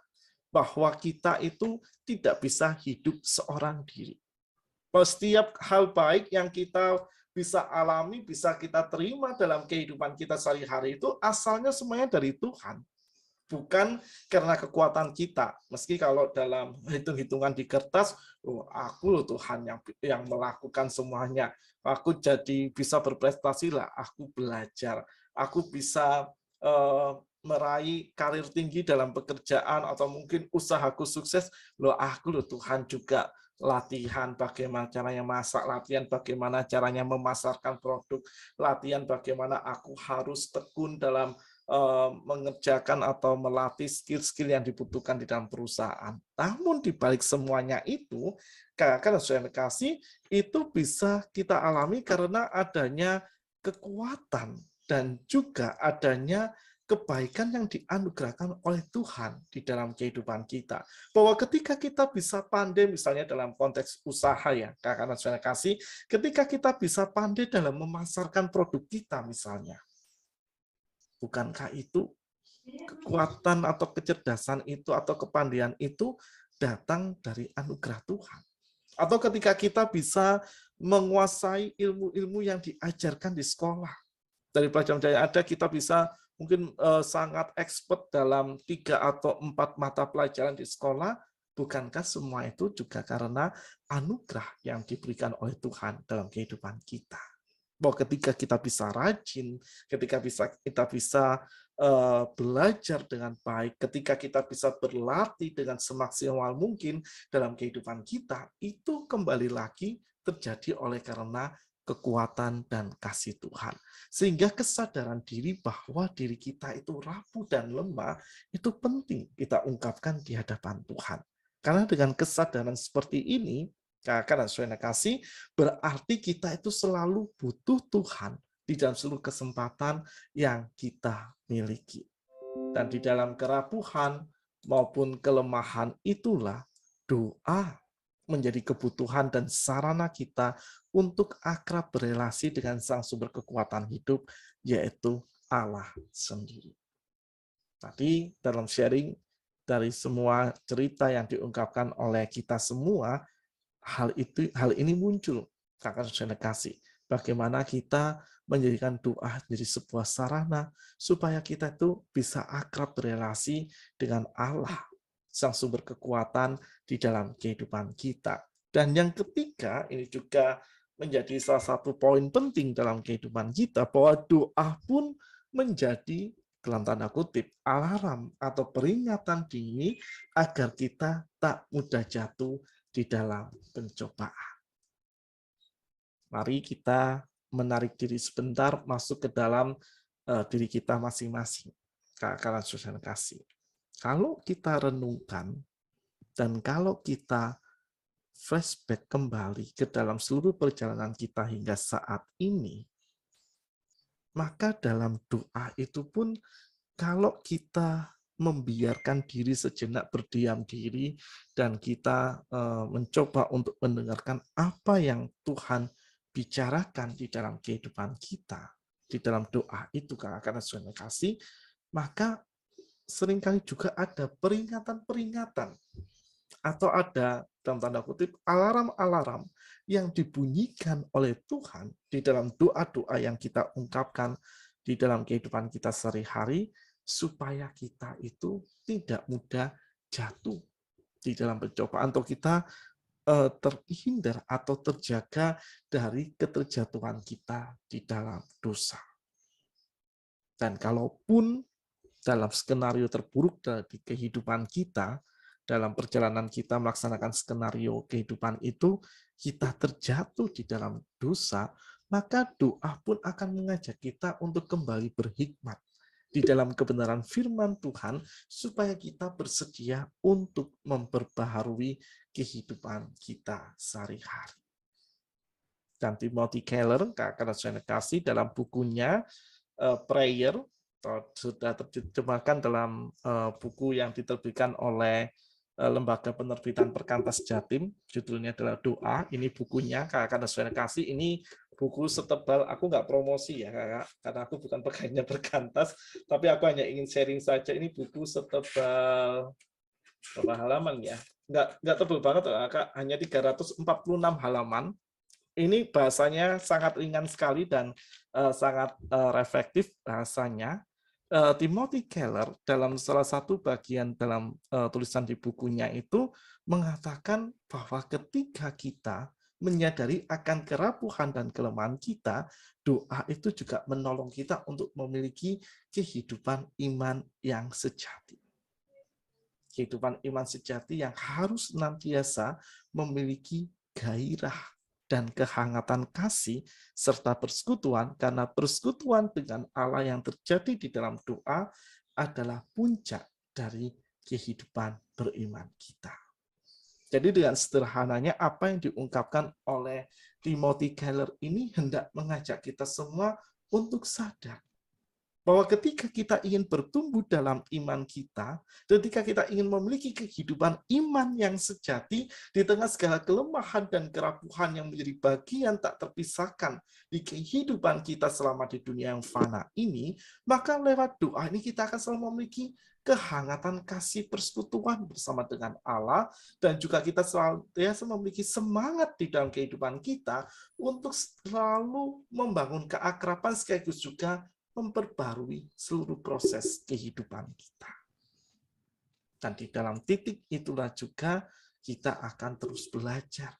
bahwa kita itu tidak bisa hidup seorang diri. Bahwa setiap hal baik yang kita bisa alami, bisa kita terima dalam kehidupan kita sehari-hari itu asalnya semuanya dari Tuhan. Bukan karena kekuatan kita. Meski kalau dalam hitung-hitungan di kertas, aku loh Tuhan yang melakukan semuanya. Aku jadi bisa berprestasi lah, aku belajar. Aku bisa meraih karir tinggi dalam pekerjaan atau mungkin usahaku sukses. Aku loh Tuhan juga latihan bagaimana caranya masak, latihan bagaimana caranya memasarkan produk, latihan bagaimana aku harus tekun dalam mengerjakan atau melatih skill-skill yang dibutuhkan di dalam perusahaan. Namun di balik semuanya itu, kakak dan saudara kasih, itu bisa kita alami karena adanya kekuatan dan juga adanya kebaikan yang dianugerahkan oleh Tuhan di dalam kehidupan kita. Bahwa ketika kita bisa pandai, misalnya dalam konteks usaha ya, kakak dan saudara kasih, ketika kita bisa pandai dalam memasarkan produk kita misalnya, bukankah itu kekuatan atau kecerdasan itu atau kepandaian itu datang dari anugerah Tuhan? Atau ketika kita bisa menguasai ilmu-ilmu yang diajarkan di sekolah. Dari pelajaran yang ada kita bisa mungkin sangat expert dalam 3 atau 4 mata pelajaran di sekolah. Bukankah semua itu juga karena anugerah yang diberikan oleh Tuhan dalam kehidupan kita? Bahwa ketika kita bisa rajin, ketika kita bisa belajar dengan baik, ketika kita bisa berlatih dengan semaksimal mungkin dalam kehidupan kita, itu kembali lagi terjadi oleh karena kekuatan dan kasih Tuhan. Sehingga kesadaran diri bahwa diri kita itu rapuh dan lemah, itu penting kita ungkapkan di hadapan Tuhan. Karena dengan kesadaran seperti ini, Kakak dan saudara kasih, berarti kita itu selalu butuh Tuhan di dalam seluruh kesempatan yang kita miliki. Dan di dalam kerapuhan maupun kelemahan itulah doa menjadi kebutuhan dan sarana kita untuk akrab berelasi dengan Sang Sumber kekuatan hidup, yaitu Allah sendiri. Tadi dalam sharing dari semua cerita yang diungkapkan oleh kita semua, hal ini muncul, Kakak sudah kasih. Bagaimana kita menjadikan doa jadi sebuah sarana supaya kita itu bisa akrab berelasi dengan Allah, Sang Sumber kekuatan di dalam kehidupan kita. Dan yang ketiga, ini juga menjadi salah satu poin penting dalam kehidupan kita, bahwa doa pun menjadi dalam tanda kutip alarm atau peringatan dini agar kita tak mudah jatuh di dalam pencobaan. Mari kita menarik diri sebentar masuk ke dalam diri kita masing-masing. Kakak Susan kasih. Kalau kita renungkan dan kalau kita flashback kembali ke dalam seluruh perjalanan kita hingga saat ini, maka dalam doa itu pun kalau kita membiarkan diri sejenak berdiam diri dan kita mencoba untuk mendengarkan apa yang Tuhan bicarakan di dalam kehidupan kita, di dalam doa itu karena Tuhan kasih, maka seringkali juga ada peringatan-peringatan atau ada dalam tanda kutip alarm-alarm yang dibunyikan oleh Tuhan di dalam doa-doa yang kita ungkapkan di dalam kehidupan kita sehari-hari, supaya kita itu tidak mudah jatuh di dalam pencobaan atau kita terhindar atau terjaga dari keterjatuhan kita di dalam dosa. Dan kalaupun dalam skenario terburuk dari kehidupan kita, dalam perjalanan kita melaksanakan skenario kehidupan itu, kita terjatuh di dalam dosa, maka doa pun akan mengajak kita untuk kembali berhikmat di dalam kebenaran firman Tuhan, supaya kita bersedia untuk memperbaharui kehidupan kita sehari-hari. Dan Timothy Keller, kakak saya kasih, dalam bukunya Prayer, sudah terjemahkan dalam buku yang diterbitkan oleh Lembaga Penerbitan Perkantas Jatim, judulnya adalah Doa. Ini bukunya, kakak saya kasih, ini buku setebal, aku nggak promosi ya kakak, karena aku bukan pegawainya Perkantas, tapi aku hanya ingin sharing saja. Ini buku setebal berapa halaman ya? Nggak tebal banget kakak, hanya 346 halaman. Ini bahasanya sangat ringan sekali dan sangat reflektif bahasanya. Timothy Keller dalam salah satu bagian dalam tulisan di bukunya itu mengatakan bahwa ketika kita menyadari akan kerapuhan dan kelemahan kita, doa itu juga menolong kita untuk memiliki kehidupan iman yang sejati. Kehidupan iman sejati yang harus senantiasa memiliki gairah dan kehangatan kasih serta persekutuan, karena persekutuan dengan Allah yang terjadi di dalam doa adalah puncak dari kehidupan beriman kita. Jadi dengan sederhananya apa yang diungkapkan oleh Timothy Keller ini hendak mengajak kita semua untuk sadar bahwa ketika kita ingin bertumbuh dalam iman kita, ketika kita ingin memiliki kehidupan iman yang sejati di tengah segala kelemahan dan kerapuhan yang menjadi bagian tak terpisahkan di kehidupan kita selama di dunia yang fana ini, maka lewat doa ini kita akan selalu memiliki kehangatan kasih persekutuan bersama dengan Allah, dan juga kita selalu memiliki semangat di dalam kehidupan kita untuk selalu membangun keakraban sekaligus juga memperbarui seluruh proses kehidupan kita. Dan di dalam titik itulah juga kita akan terus belajar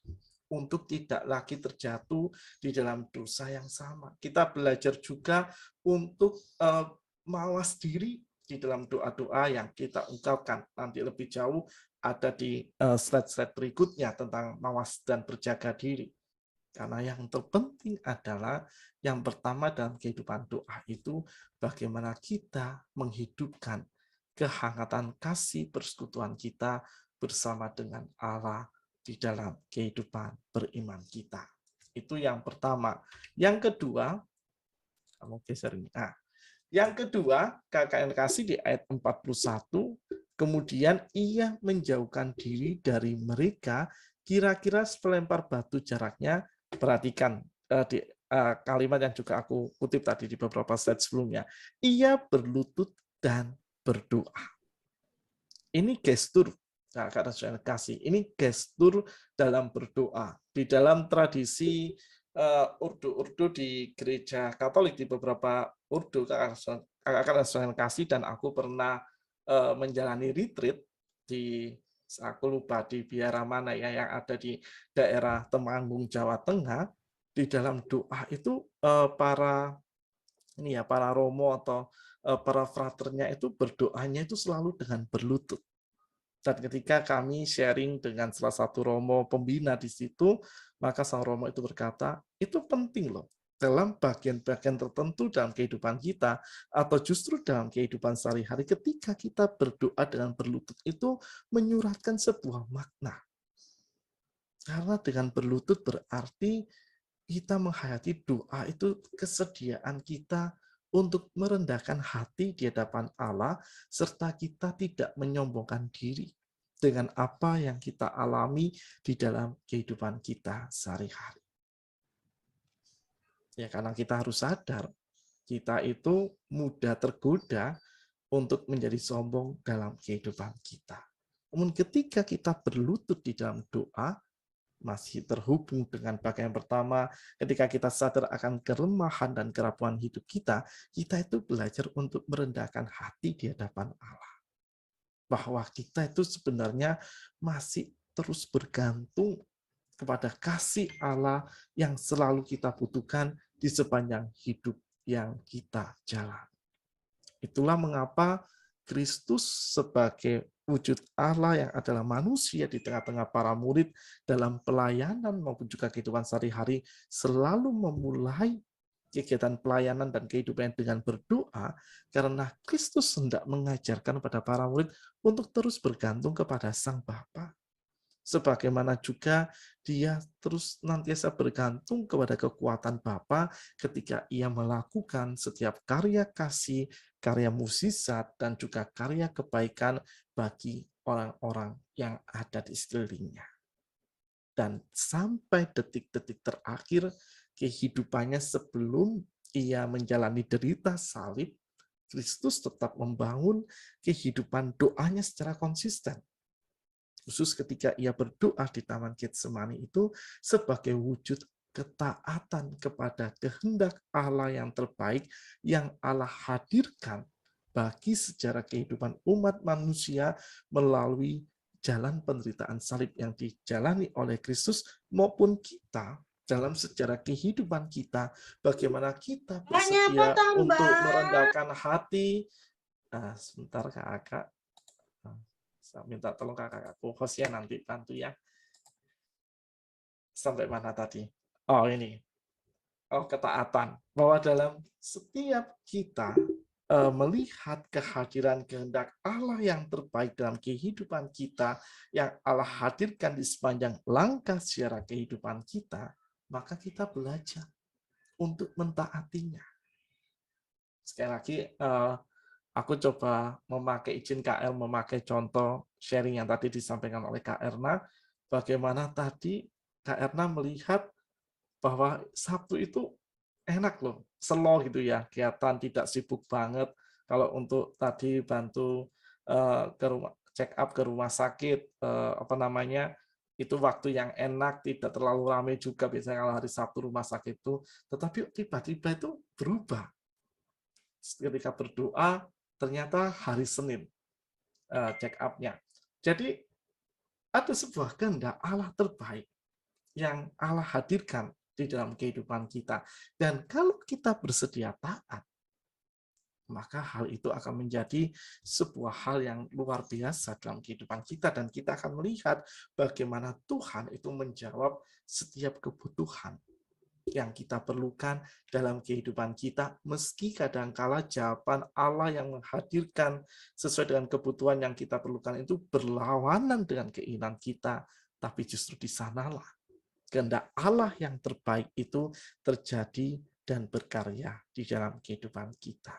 untuk tidak lagi terjatuh di dalam dosa yang sama. Kita belajar juga untuk mawas diri di dalam doa-doa yang kita ungkapkan. Nanti lebih jauh ada di slide-slide berikutnya tentang mawas dan berjaga diri. Karena yang terpenting adalah yang pertama dalam kehidupan doa itu bagaimana kita menghidupkan kehangatan kasih persekutuan kita bersama dengan Allah di dalam kehidupan beriman kita. Itu yang pertama. Yang kedua, kamu geser ini. Nah, yang kedua, KKN kasih di ayat 41, kemudian ia menjauhkan diri dari mereka kira-kira selempar batu jaraknya. Perhatikan di kalimat yang juga aku kutip tadi di beberapa slide sebelumnya. Ia berlutut dan berdoa. Ini gestur KKN kasih. Ini gestur dalam berdoa. Di dalam tradisi urdu-urdu di gereja Katolik, di beberapa urdu KKN kasih, dan aku pernah menjalani retreat di, aku lupa di biara mana ya, yang ada di daerah Temanggung, Jawa Tengah. Di dalam doa itu para romo atau para fraternya itu berdoanya itu selalu dengan berlutut. Dan ketika kami sharing dengan salah satu romo pembina di situ, maka sang romo itu berkata, itu penting loh, dalam bagian-bagian tertentu dalam kehidupan kita, atau justru dalam kehidupan sehari-hari, ketika kita berdoa dengan berlutut, itu menyuratkan sebuah makna. Karena dengan berlutut berarti kita menghayati doa itu kesediaan kita untuk merendahkan hati di hadapan Allah, serta kita tidak menyombongkan diri dengan apa yang kita alami di dalam kehidupan kita sehari-hari. Ya, karena kita harus sadar, kita itu mudah tergoda untuk menjadi sombong dalam kehidupan kita. Namun ketika kita berlutut di dalam doa, masih terhubung dengan bagian pertama, ketika kita sadar akan kelemahan dan kerapuhan hidup kita, kita itu belajar untuk merendahkan hati di hadapan Allah. Bahwa kita itu sebenarnya masih terus bergantung kepada kasih Allah yang selalu kita butuhkan di sepanjang hidup yang kita jalani. Itulah mengapa Kristus sebagai wujud Allah yang adalah manusia di tengah-tengah para murid dalam pelayanan maupun juga kehidupan sehari-hari selalu memulai kegiatan pelayanan dan kehidupan dengan berdoa, karena Kristus hendak mengajarkan pada para murid untuk terus bergantung kepada Sang Bapa. Sebagaimana juga dia terus nantiasa bergantung kepada kekuatan Bapa ketika ia melakukan setiap karya kasih, karya mukjizat, dan juga karya kebaikan bagi orang-orang yang ada di sekelilingnya. Dan sampai detik-detik terakhir kehidupannya sebelum ia menjalani derita salib, Kristus tetap membangun kehidupan doanya secara konsisten. Khusus ketika ia berdoa di Taman Getsemani itu sebagai wujud ketaatan kepada kehendak Allah yang terbaik yang Allah hadirkan bagi sejarah kehidupan umat manusia melalui jalan penderitaan salib yang dijalani oleh Kristus, maupun kita dalam sejarah kehidupan kita, bagaimana kita bersedia untuk merendahkan hati. Sebentar Kakak. Saya minta tolong kakakku hostnya nanti bantu ya. Sampai mana tadi? Oh ini. Oh, ketaatan. Bahwa dalam setiap kita melihat kehadiran kehendak Allah yang terbaik dalam kehidupan kita, yang Allah hadirkan di sepanjang langkah sejarah kehidupan kita, maka kita belajar untuk mentaatinya. Sekali lagi, aku coba memakai izin KL, memakai contoh sharing yang tadi disampaikan oleh Kak Erna, bagaimana tadi Kak Erna melihat bahwa Sabtu itu enak loh, slow gitu ya, kegiatan tidak sibuk banget. Kalau untuk tadi bantu ke rumah, check up ke rumah sakit, itu waktu yang enak, tidak terlalu ramai juga biasanya kalau hari Sabtu rumah sakit itu, tetapi tiba-tiba itu berubah. Ketika berdoa, ternyata hari Senin check up-nya. Jadi ada sebuah kehendak Allah terbaik yang Allah hadirkan di dalam kehidupan kita. Dan kalau kita bersedia taat, maka hal itu akan menjadi sebuah hal yang luar biasa dalam kehidupan kita, dan kita akan melihat bagaimana Tuhan itu menjawab setiap kebutuhan yang kita perlukan dalam kehidupan kita, meski kadangkala jawaban Allah yang menghadirkan sesuai dengan kebutuhan yang kita perlukan itu berlawanan dengan keinginan kita, tapi justru di sanalah kehendak Allah yang terbaik itu terjadi dan berkarya di dalam kehidupan kita.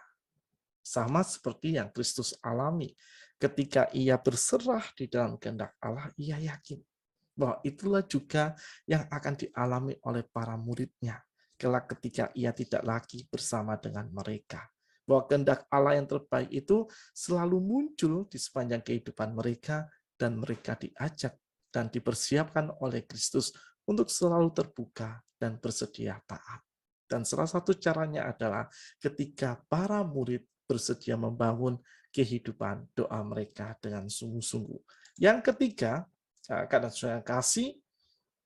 Sama seperti yang Kristus alami. Ketika ia berserah di dalam kehendak Allah, ia yakin bahwa itulah juga yang akan dialami oleh para muridnya kelak ketika ia tidak lagi bersama dengan mereka. Bahwa kehendak Allah yang terbaik itu selalu muncul di sepanjang kehidupan mereka, dan mereka diajak dan dipersiapkan oleh Kristus untuk selalu terbuka dan bersedia taat. Dan salah satu caranya adalah ketika para murid bersedia membangun kehidupan doa mereka dengan sungguh-sungguh. Yang ketiga, karena saya kasih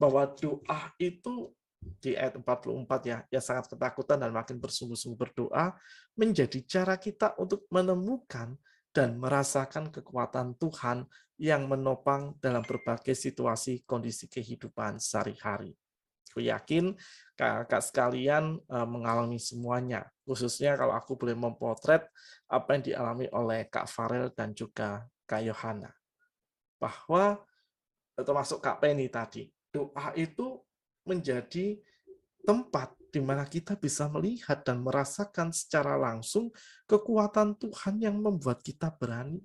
bahwa doa itu di ayat 44 ya sangat ketakutan dan makin bersungguh-sungguh berdoa menjadi cara kita untuk menemukan dan merasakan kekuatan Tuhan yang menopang dalam berbagai situasi kondisi kehidupan sehari-hari. Aku yakin kakak sekalian mengalami semuanya, khususnya kalau aku boleh mempotret apa yang dialami oleh Kak Farel dan juga Kak Yohana. Bahwa termasuk Kak Penny tadi, doa itu menjadi tempat di mana kita bisa melihat dan merasakan secara langsung kekuatan Tuhan yang membuat kita berani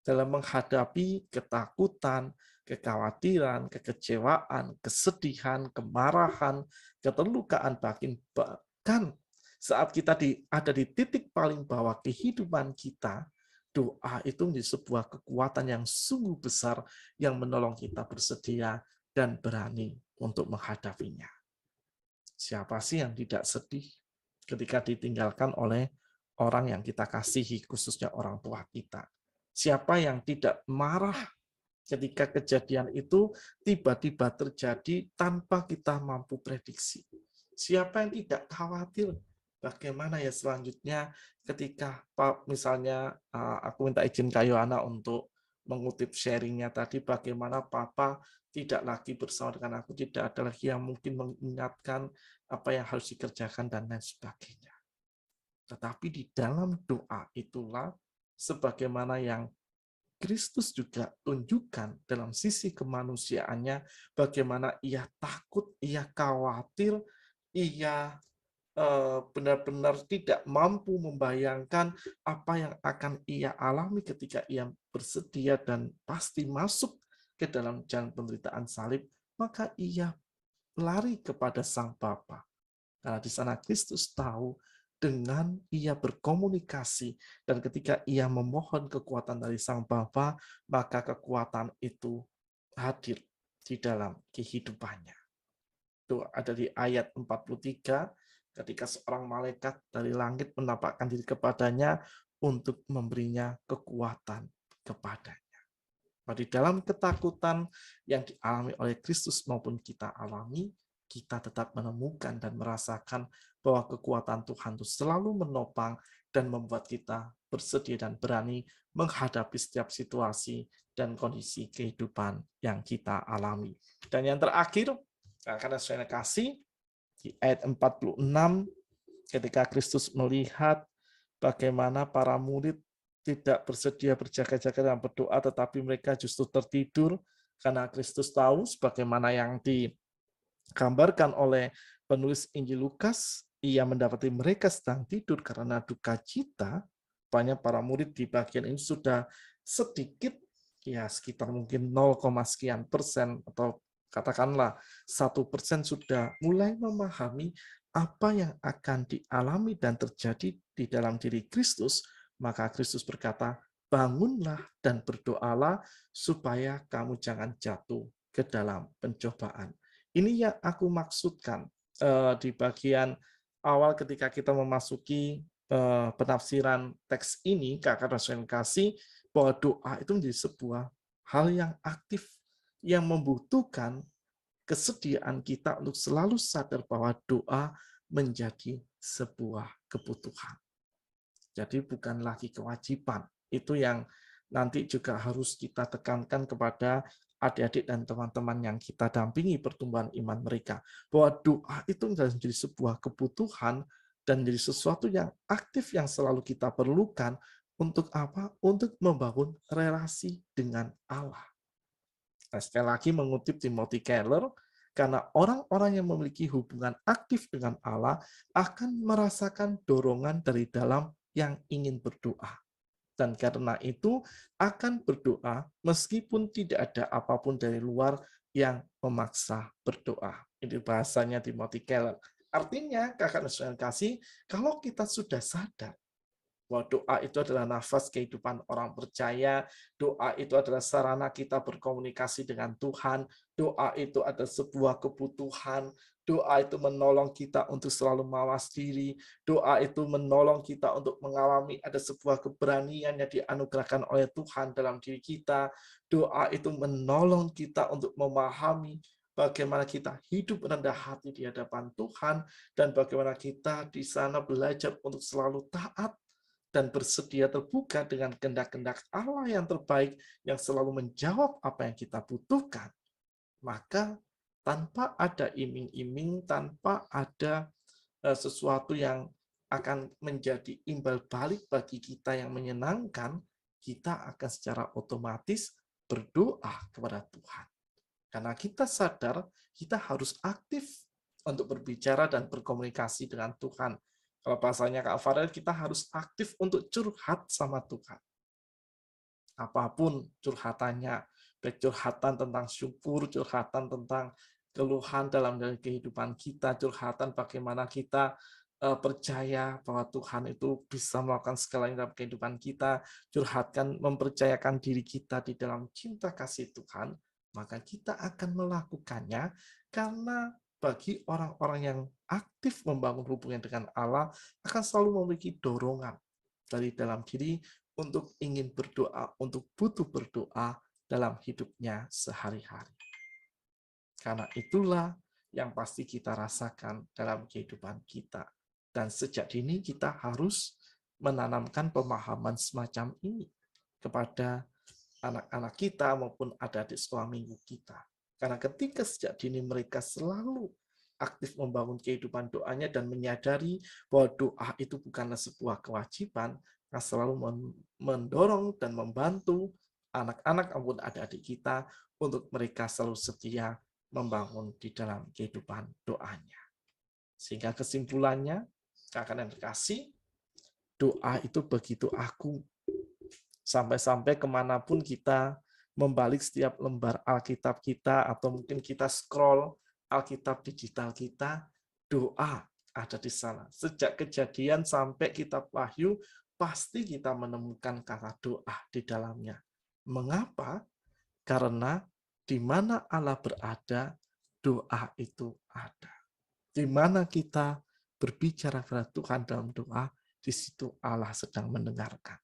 dalam menghadapi ketakutan, kekhawatiran, kekecewaan, kesedihan, kemarahan, keterlukaan, bahkan saat kita ada di titik paling bawah kehidupan kita, doa itu menjadi sebuah kekuatan yang sungguh besar yang menolong kita bersedia dan berani untuk menghadapinya. Siapa sih yang tidak sedih ketika ditinggalkan oleh orang yang kita kasihi, khususnya orang tua kita? Siapa yang tidak marah ketika kejadian itu tiba-tiba terjadi tanpa kita mampu prediksi? Siapa yang tidak khawatir bagaimana ya selanjutnya ketika misalnya aku minta izin Kak Yohana untuk mengutip sharingnya tadi, bagaimana Papa tidak lagi bersama dengan aku, tidak ada lagi yang mungkin mengingatkan apa yang harus dikerjakan dan lain sebagainya. Tetapi di dalam doa itulah sebagaimana yang Kristus juga tunjukkan dalam sisi kemanusiaannya, bagaimana ia takut, ia khawatir, ia benar-benar tidak mampu membayangkan apa yang akan ia alami ketika ia bersedia dan pasti masuk ke dalam jalan penderitaan salib, maka ia lari kepada Sang Bapa. Karena di sana Kristus tahu dengan ia berkomunikasi dan ketika ia memohon kekuatan dari Sang Bapa, maka kekuatan itu hadir di dalam kehidupannya. Itu ada di ayat 43, ketika seorang malaikat dari langit menampakkan diri kepadanya untuk memberinya kekuatan kepadanya. Di dalam ketakutan yang dialami oleh Kristus maupun kita alami, kita tetap menemukan dan merasakan bahwa kekuatan Tuhan itu selalu menopang dan membuat kita bersedia dan berani menghadapi setiap situasi dan kondisi kehidupan yang kita alami. Dan yang terakhir, karena saya kasih, di ayat 46, ketika Kristus melihat bagaimana para murid tidak bersedia berjaga-jaga dan berdoa, tetapi mereka justru tertidur, karena Kristus tahu sebagaimana yang digambarkan oleh penulis Injil Lukas, ia mendapati mereka sedang tidur karena duka cita. Banyak para murid di bagian ini sudah sedikit, ya sekitar mungkin 0, sekian persen atau katakanlah 1% sudah mulai memahami apa yang akan dialami dan terjadi di dalam diri Kristus. Maka Kristus berkata, bangunlah dan berdoalah supaya kamu jangan jatuh ke dalam pencobaan. Ini yang aku maksudkan di bagian awal ketika kita memasuki penafsiran teks ini, Kakak Rasul kasih bahwa doa itu menjadi sebuah hal yang aktif, yang membutuhkan kesediaan kita untuk selalu sadar bahwa doa menjadi sebuah kebutuhan. Jadi bukan lagi kewajiban. Itu yang nanti juga harus kita tekankan kepada adik-adik dan teman-teman yang kita dampingi pertumbuhan iman mereka. Bahwa doa itu menjadi sebuah kebutuhan dan menjadi sesuatu yang aktif yang selalu kita perlukan untuk apa? Untuk membangun relasi dengan Allah. Nah, sekali lagi mengutip Timothy Keller, karena orang-orang yang memiliki hubungan aktif dengan Allah akan merasakan dorongan dari dalam yang ingin berdoa. Dan karena itu akan berdoa meskipun tidak ada apapun dari luar yang memaksa berdoa. Ini bahasanya Timothy Keller. Artinya, kakak dan saudara kasih, kalau kita sudah sadar bahwa doa itu adalah nafas kehidupan orang percaya, doa itu adalah sarana kita berkomunikasi dengan Tuhan, doa itu adalah sebuah kebutuhan, doa itu menolong kita untuk selalu mawas diri, doa itu menolong kita untuk mengalami ada sebuah keberanian yang dianugerahkan oleh Tuhan dalam diri kita, doa itu menolong kita untuk memahami bagaimana kita hidup rendah hati di hadapan Tuhan, dan bagaimana kita di sana belajar untuk selalu taat, dan bersedia terbuka dengan kehendak-kehendak Allah yang terbaik yang selalu menjawab apa yang kita butuhkan, maka tanpa ada iming-iming, tanpa ada sesuatu yang akan menjadi imbal balik bagi kita yang menyenangkan, kita akan secara otomatis berdoa kepada Tuhan. Karena kita sadar kita harus aktif untuk berbicara dan berkomunikasi dengan Tuhan. Kalau bahasanya Kak Farel, kita harus aktif untuk curhat sama Tuhan. Apapun curhatannya, baik curhatan tentang syukur, curhatan tentang keluhan dalam kehidupan kita, curhatan bagaimana kita percaya bahwa Tuhan itu bisa melakukan segalanya dalam kehidupan kita, curhatkan, mempercayakan diri kita di dalam cinta kasih Tuhan, maka kita akan melakukannya karena bagi orang-orang yang aktif membangun hubungan dengan Allah akan selalu memiliki dorongan dari dalam diri untuk ingin berdoa, untuk butuh berdoa dalam hidupnya sehari-hari. Karena itulah yang pasti kita rasakan dalam kehidupan kita. Dan sejak dini kita harus menanamkan pemahaman semacam ini kepada anak-anak kita maupun adik-adik sekolah minggu kita. Karena ketika sejak dini mereka selalu aktif membangun kehidupan doanya dan menyadari bahwa doa itu bukanlah sebuah kewajiban, yang selalu mendorong dan membantu anak-anak maupun adik-adik kita untuk mereka selalu setia membangun di dalam kehidupan doanya. Sehingga kesimpulannya, kakak dan terkasih, doa itu begitu agung. Sampai-sampai kemanapun kita membalik setiap lembar Alkitab kita, atau mungkin kita scroll Alkitab digital kita, doa ada di sana. Sejak Kejadian sampai kitab Wahyu, pasti kita menemukan kata doa di dalamnya. Mengapa? Karena di mana Allah berada, doa itu ada. Di mana kita berbicara kepada Tuhan dalam doa, di situ Allah sedang mendengarkan.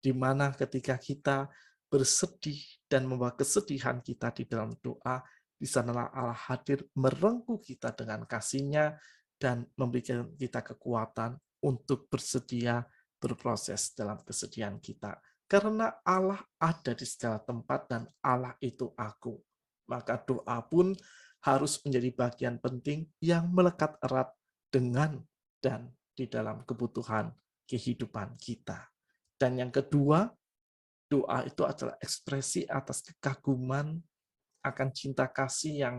Di mana ketika kita bersedih dan membawa kesedihan kita di dalam doa, di sanalah Allah hadir merengkuh kita dengan kasih-Nya dan memberikan kita kekuatan untuk bersedia berproses dalam kesedihan kita. Karena Allah ada di segala tempat dan Allah itu agung. Maka doa pun harus menjadi bagian penting yang melekat erat dengan dan di dalam kebutuhan kehidupan kita. Dan yang kedua, doa itu adalah ekspresi atas kekaguman akan cinta kasih yang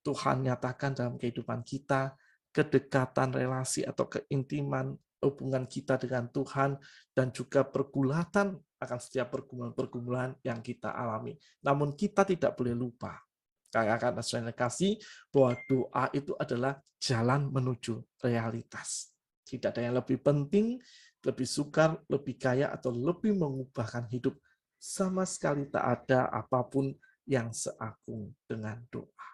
Tuhan nyatakan dalam kehidupan kita, kedekatan relasi atau keintiman hubungan kita dengan Tuhan, dan juga pergulatan akan setiap pergumulan-pergumulan yang kita alami. Namun kita tidak boleh lupa, kakak-kakak dan saudara kasih, bahwa doa itu adalah jalan menuju realitas. Tidak ada yang lebih penting, lebih sukar, lebih kaya, atau lebih mengubahkan hidup. Sama sekali tak ada apapun yang seagung dengan doa.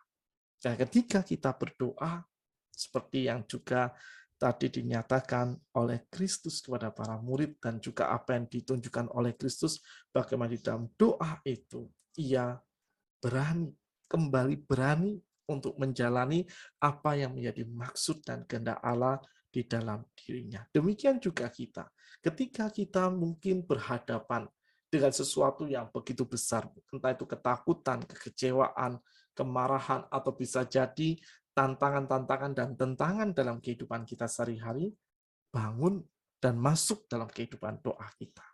Dan ketika kita berdoa, seperti yang juga tadi dinyatakan oleh Kristus kepada para murid, dan juga apa yang ditunjukkan oleh Kristus, bagaimana di dalam doa itu, ia berani, kembali berani untuk menjalani apa yang menjadi maksud dan kehendak Allah di dalam dirinya. Demikian juga kita. Ketika kita mungkin berhadapan dengan sesuatu yang begitu besar, entah itu ketakutan, kekecewaan, kemarahan, atau bisa jadi tantangan-tantangan dan tentangan dalam kehidupan kita sehari-hari, bangun dan masuk dalam kehidupan doa kita.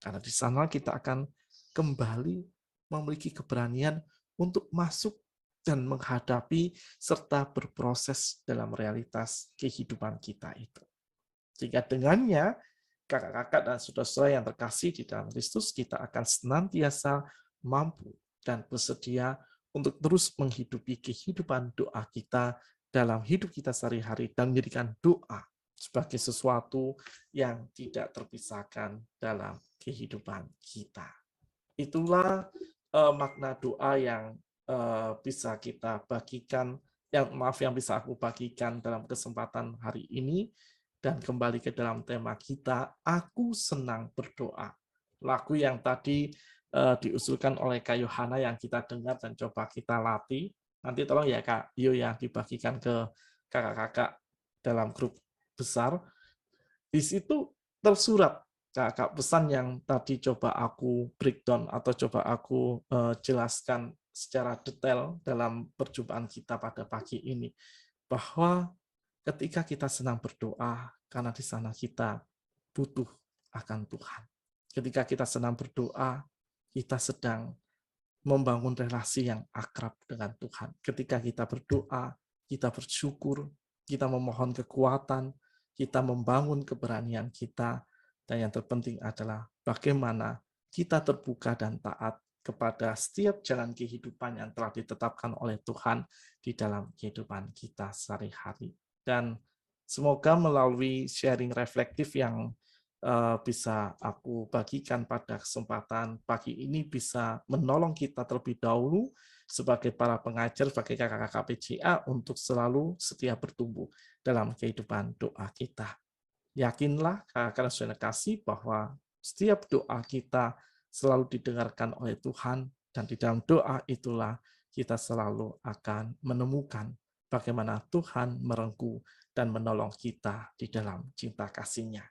Karena di sana kita akan kembali memiliki keberanian untuk masuk dan menghadapi serta berproses dalam realitas kehidupan kita itu. Sehingga dengannya, kakak-kakak dan saudara-saudara yang terkasih di dalam Kristus, kita akan senantiasa mampu dan bersedia untuk terus menghidupi kehidupan doa kita dalam hidup kita sehari-hari dan menjadikan doa sebagai sesuatu yang tidak terpisahkan dalam kehidupan kita. Itulah makna doa yang bisa kita bagikan, yang bisa aku bagikan dalam kesempatan hari ini. Dan kembali ke dalam tema kita, aku senang berdoa. Lagu yang tadi diusulkan oleh Kak Yohana yang kita dengar dan coba kita latih. Nanti tolong ya Kak Yo yang dibagikan ke kakak-kakak dalam grup besar. Di situ tersurat kakak pesan yang tadi coba aku breakdown atau coba aku jelaskan secara detail dalam perjumpaan kita pada pagi ini, bahwa ketika kita senang berdoa, karena di sana kita butuh akan Tuhan. Ketika kita senang berdoa, kita sedang membangun relasi yang akrab dengan Tuhan. Ketika kita berdoa, kita bersyukur, kita memohon kekuatan, kita membangun keberanian kita, dan yang terpenting adalah bagaimana kita terbuka dan taat kepada setiap jalan kehidupan yang telah ditetapkan oleh Tuhan di dalam kehidupan kita sehari-hari. Dan semoga melalui sharing reflektif yang bisa aku bagikan pada kesempatan pagi ini bisa menolong kita terlebih dahulu sebagai para pengajar, sebagai kakak-kakak PJA untuk selalu setia bertumbuh dalam kehidupan doa kita. Yakinlah kakak-kakak sudah kasih bahwa setiap doa kita selalu didengarkan oleh Tuhan, dan di dalam doa itulah kita selalu akan menemukan bagaimana Tuhan merengkuh dan menolong kita di dalam cinta kasih-Nya.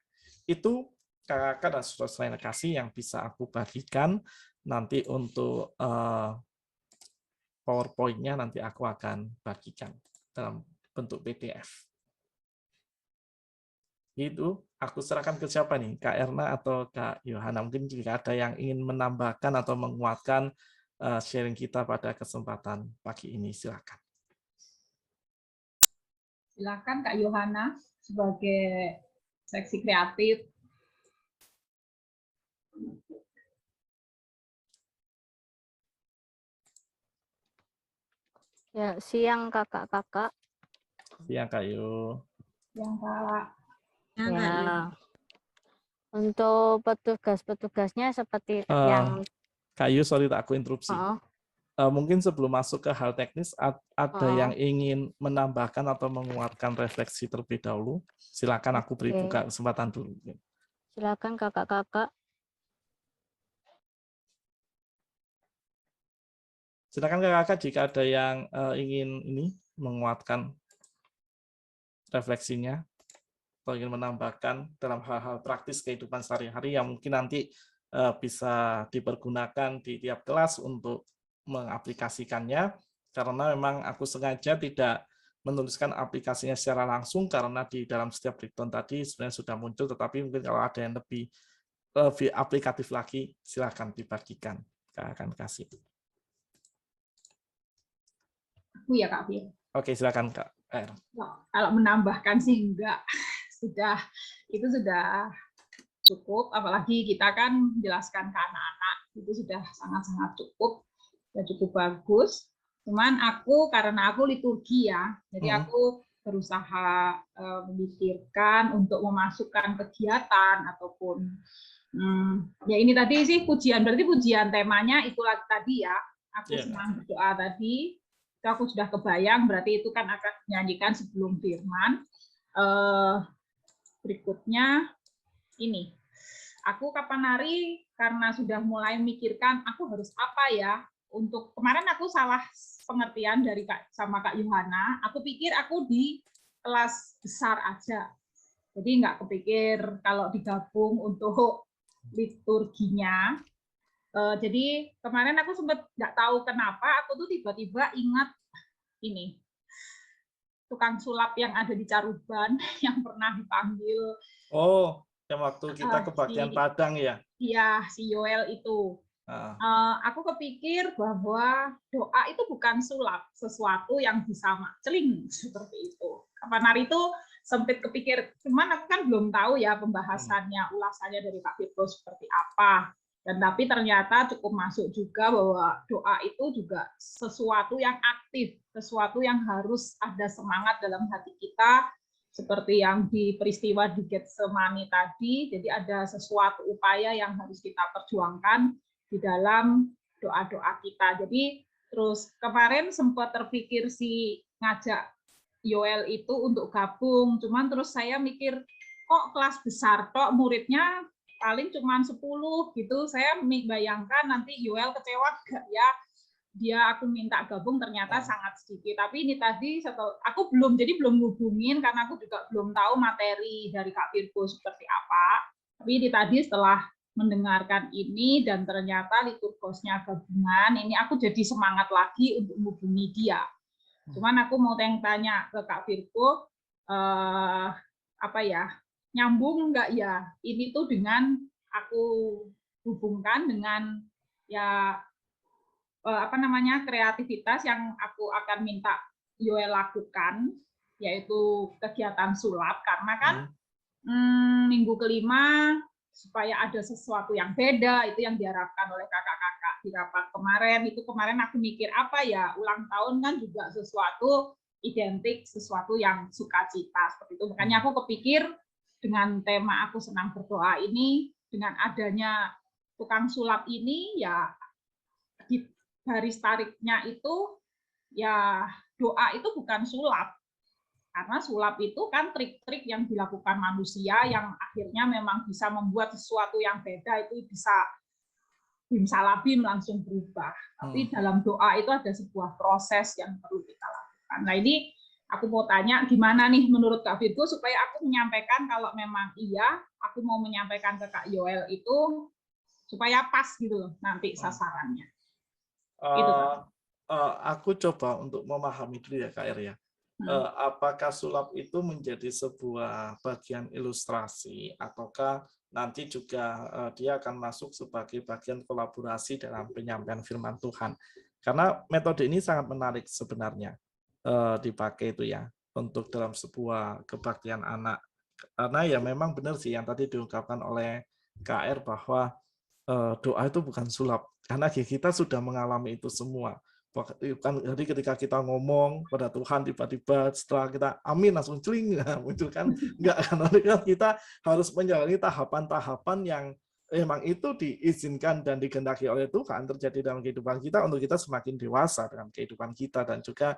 Itu kakak-kakak dan saudara-saudara yang kasih yang bisa aku bagikan. Nanti untuk PowerPoint-nya nanti aku akan bagikan dalam bentuk PDF. Itu aku serahkan ke siapa nih, Kak Erna atau Kak Yohana? Mungkin jika ada yang ingin menambahkan atau menguatkan sharing kita pada kesempatan pagi ini, silakan. Silakan Kak Yohana sebagai seksi kreatif. Ya, siang kakak-kakak. Siang Kak Yo. Siang Kak. Ya, untuk petugas-petugasnya seperti yang Kak Yu, sorry tak aku interupsi. Mungkin sebelum masuk ke hal teknis, ada yang ingin menambahkan atau menguatkan refleksi terlebih dahulu. Silakan, aku beri buka kesempatan dulu. Silakan kakak-kakak. Silakan kakak-kakak jika ada yang ingin ini menguatkan refleksinya atau ingin menambahkan dalam hal-hal praktis kehidupan sehari-hari yang mungkin nanti bisa dipergunakan di tiap kelas untuk mengaplikasikannya, karena memang aku sengaja tidak menuliskan aplikasinya secara langsung karena di dalam setiap breakdown tadi sebenarnya sudah muncul, tetapi mungkin kalau ada yang lebih aplikatif lagi silakan dibagikan. Kak akan kasih. Aku ya Kak Fir. Oke, silakan Kak. Kalau menambahkan sih enggak, itu sudah cukup, apalagi kita kan menjelaskan ke anak-anak itu sudah sangat-sangat cukup. Cukup bagus. Cuman karena aku liturgi ya, jadi aku berusaha memikirkan untuk memasukkan kegiatan ataupun ya ini tadi sih pujian, berarti pujian temanya itulah tadi ya. Aku senang berdoa tadi, itu aku sudah kebayang, berarti itu kan akan menyanyikan sebelum firman. Berikutnya ini. Aku kapan hari karena sudah mulai memikirkan aku harus apa ya, untuk kemarin aku salah pengertian dari sama Kak Yohana. Aku pikir aku di kelas besar aja. Jadi nggak kepikir kalau digabung untuk liturginya. Jadi kemarin aku sempat nggak tahu kenapa aku tuh tiba-tiba ingat ini tukang sulap yang ada di Caruban yang pernah dipanggil. Oh, yang waktu kita ke bagian Padang ya? Iya, si Yoel itu. Aku kepikir bahwa doa itu bukan sulap, sesuatu yang bisa celing seperti itu. Kapan hari itu sempit kepikir, cuman aku kan belum tahu ya pembahasannya, ulasannya dari Kak Firko seperti apa. Dan tapi ternyata cukup masuk juga bahwa doa itu juga sesuatu yang aktif, sesuatu yang harus ada semangat dalam hati kita, seperti yang di peristiwa di Getsemani tadi. Jadi ada sesuatu upaya yang harus kita perjuangkan di dalam doa-doa kita. Jadi terus kemarin sempat terpikir si ngajak Yoel itu untuk gabung, cuman terus saya mikir kok kelas besar tok muridnya paling cuma 10 gitu. Saya bayangkan nanti Yoel kecewa gak ya, dia aku minta gabung ternyata sangat sedikit. Tapi ini tadi aku belum ngubungin karena aku juga belum tahu materi dari Kak Firko seperti apa. Tapi ini tadi setelah mendengarkan ini dan ternyata liturgosnya gabungan, ini aku jadi semangat lagi untuk menghubungi dia. Cuman aku mau tanya ke Kak Firko, apa ya, nyambung nggak ya ini tuh dengan aku hubungkan dengan ya kreativitas yang aku akan minta Yoel lakukan, yaitu kegiatan sulap, karena kan minggu kelima supaya ada sesuatu yang beda, itu yang diharapkan oleh kakak-kakak di rapat kemarin. Itu kemarin aku mikir apa ya, ulang tahun kan juga sesuatu identik, sesuatu yang sukacita seperti itu. Makanya aku kepikir dengan tema aku senang berdoa ini, dengan adanya tukang sulap ini, ya di garis tariknya itu ya doa itu bukan sulap. Karena sulap itu kan trik-trik yang dilakukan manusia yang akhirnya memang bisa membuat sesuatu yang beda, itu bisa bimsalabim langsung berubah. Tapi dalam doa itu ada sebuah proses yang perlu kita lakukan. Nah ini aku mau tanya gimana nih menurut Kak Firko supaya aku menyampaikan kalau memang iya, aku mau menyampaikan ke Kak Yoel itu supaya pas gitu loh nanti sasarannya. Aku coba untuk memahami dulu ya Kak Er ya. Apakah sulap itu menjadi sebuah bagian ilustrasi ataukah nanti juga dia akan masuk sebagai bagian kolaborasi dalam penyampaian firman Tuhan? Karena metode ini sangat menarik sebenarnya dipakai itu ya untuk dalam sebuah kebaktian anak. Karena ya memang benar sih yang tadi diungkapkan oleh KR bahwa doa itu bukan sulap. Karena kita sudah mengalami itu semua. Jadi ketika kita ngomong pada Tuhan tiba-tiba setelah kita amin langsung celing muncul kan enggak, karena kita harus menjalani tahapan-tahapan yang memang itu diizinkan dan dikehendaki oleh Tuhan terjadi dalam kehidupan kita untuk kita semakin dewasa dalam kehidupan kita dan juga